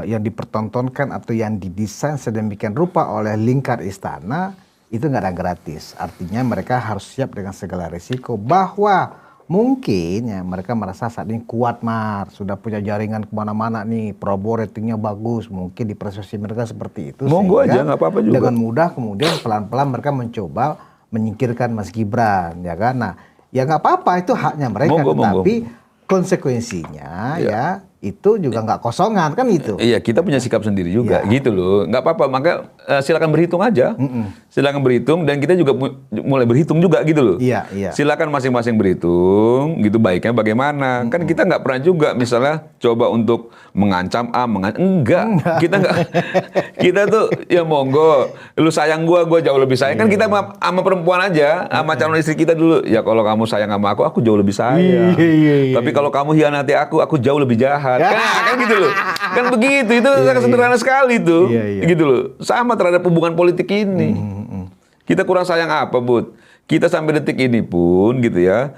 yang dipertontonkan atau yang didesain sedemikian rupa oleh lingkar istana, itu nggak ada yang gratis. Artinya mereka harus siap dengan segala risiko bahwa mungkin ya mereka merasa saat ini kuat Mar, sudah punya jaringan kemana-mana nih, Prabowo ratingnya bagus, mungkin di persepsi mereka seperti itu. Monggo sehingga aja, nggak apa-apa juga. dengan mudah kemudian pelan-pelan mereka mencoba menyingkirkan Mas Gibran, ya kan? Nah, ya nggak apa-apa, itu haknya mereka, tapi konsekuensinya ya itu juga nggak kosongan kan itu. Iya, kita punya sikap sendiri juga, gitu loh. Nggak apa-apa, maka silakan berhitung aja. Silakan berhitung dan kita juga mulai berhitung juga gitu loh. Iya, iya. Silakan masing-masing berhitung, gitu baiknya bagaimana. Kan kita nggak pernah juga misalnya coba untuk mengancam enggak. Kita nggak, kita tuh ya monggo, lu sayang gua jauh lebih sayang. Kan kita sama perempuan aja, sama calon istri kita dulu. Ya kalau kamu sayang sama aku jauh lebih sayang. Tapi kalau kamu hianati aku jauh lebih jahat. Kan gitu loh. Kan begitu, itu sederhana sekali tuh. Gitu loh. Sama terhadap hubungan politik ini. Kita kurang sayang apa, Bud? Kita sampai detik ini pun gitu ya,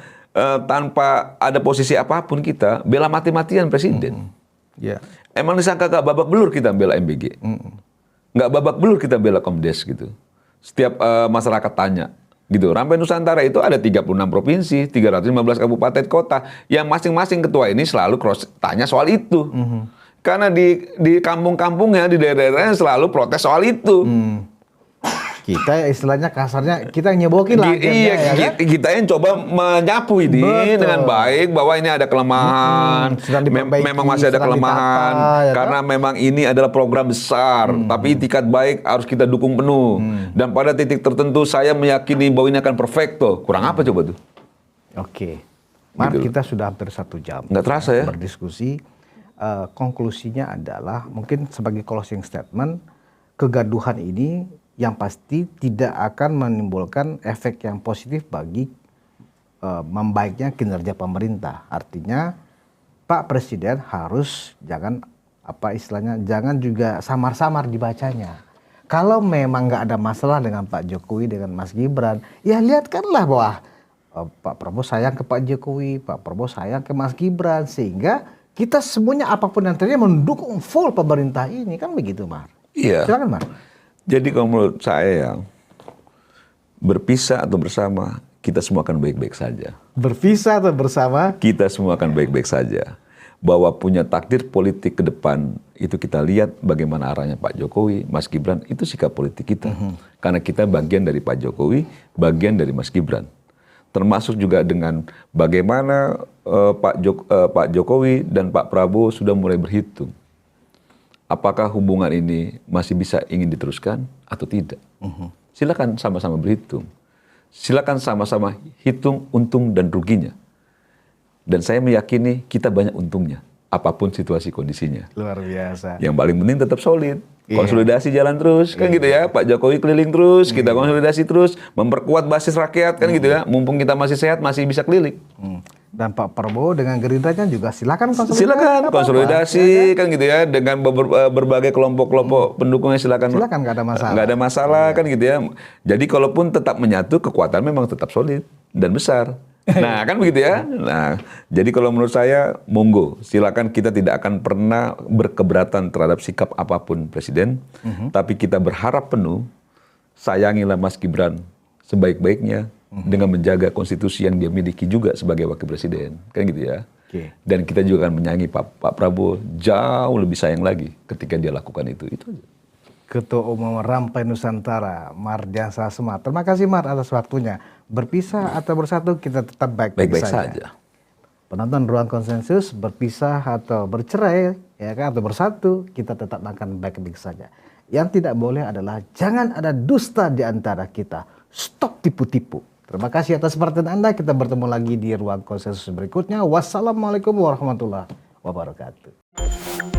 tanpa ada posisi apapun kita bela mati-matian presiden. Emang disangka gak babak belur kita bela MBG? Gak babak belur kita bela Komdes gitu. Setiap masyarakat tanya gitu. Rampai Nusantara itu ada 36 provinsi, 315 kabupaten kota, yang masing-masing ketua ini selalu tanya soal itu. Karena di kampung-kampungnya, di daerah-daerahnya selalu protes soal itu. Kita istilahnya kasarnya kita nyebokin lah. Iya, ya kan? Kita yang coba menyapu ini dengan baik bahwa ini ada kelemahan, memang masih ada kelemahan, ditata, ya karena kan? Memang ini adalah program besar, tapi itikat baik harus kita dukung penuh. Dan pada titik tertentu saya meyakini bahwa ini akan perfecto. Kurang apa coba tuh? Oke, Mar, gitu. Kita sudah hampir 1 jam. Nggak terasa ya? Berdiskusi. Konklusinya adalah mungkin sebagai closing statement, kegaduhan ini yang pasti tidak akan menimbulkan efek yang positif bagi membaiknya kinerja pemerintah. Artinya Pak Presiden harus jangan jangan juga samar-samar dibacanya. Kalau memang nggak ada masalah dengan Pak Jokowi, dengan Mas Gibran, ya lihatkanlah bahwa Pak Prabowo sayang ke Pak Jokowi, Pak Prabowo sayang ke Mas Gibran, sehingga kita semuanya apapun yang terjadi mendukung full pemerintah ini, kan begitu, Mar? Iya. Silakan, Mar. Jadi kalau menurut saya ya, berpisah atau bersama, kita semua akan baik-baik saja. Berpisah atau bersama? Kita semua akan baik-baik saja. Bahwa punya takdir politik ke depan, itu kita lihat bagaimana arahnya Pak Jokowi, Mas Gibran, itu sikap politik kita. Karena kita bagian dari Pak Jokowi, bagian dari Mas Gibran. Termasuk juga dengan bagaimana Pak Jokowi dan Pak Prabowo sudah mulai berhitung. Apakah hubungan ini masih bisa ingin diteruskan atau tidak? Silakan sama-sama berhitung. Silakan sama-sama hitung untung dan ruginya. Dan saya meyakini kita banyak untungnya, apapun situasi kondisinya. Luar biasa. Yang paling penting tetap solid. Konsolidasi jalan terus, kan gitu ya. Pak Jokowi keliling terus, kita konsolidasi terus, memperkuat basis rakyat, kan gitu ya. Mumpung kita masih sehat, masih bisa keliling. Dan Pak Prabowo dengan gerindranya juga silakan konsolidasi. Silakan konsolidasi, kan gitu ya, dengan berbagai kelompok-kelompok pendukungnya silakan. Silakan, nggak ada masalah. Nggak ada masalah, kan gitu ya. Jadi kalaupun tetap menyatu, kekuatan memang tetap solid dan besar. Nah, kan begitu ya. Nah, jadi kalau menurut saya, monggo, silakan, kita tidak akan pernah berkeberatan terhadap sikap apapun presiden, tapi kita berharap penuh, sayangilah Mas Gibran sebaik-baiknya, dengan menjaga konstitusi yang dia miliki juga sebagai wakil presiden, kan gitu ya. Dan kita juga akan menyayangi Pak Prabowo jauh lebih sayang lagi ketika dia lakukan itu aja. Ketua Umum Rampai Nusantara, Mardian Sasma. Terima kasih, Mar, atas waktunya. Berpisah atau bersatu, kita tetap baik-baik saja. Penonton Ruang Konsensus, berpisah atau bercerai, ya kan, atau bersatu, kita tetap akan baik-baik saja. Yang tidak boleh adalah jangan ada dusta di antara kita. Stop tipu-tipu. Terima kasih atas perhatian Anda. Kita bertemu lagi di Ruang Konsensus berikutnya. Wassalamualaikum warahmatullahi wabarakatuh.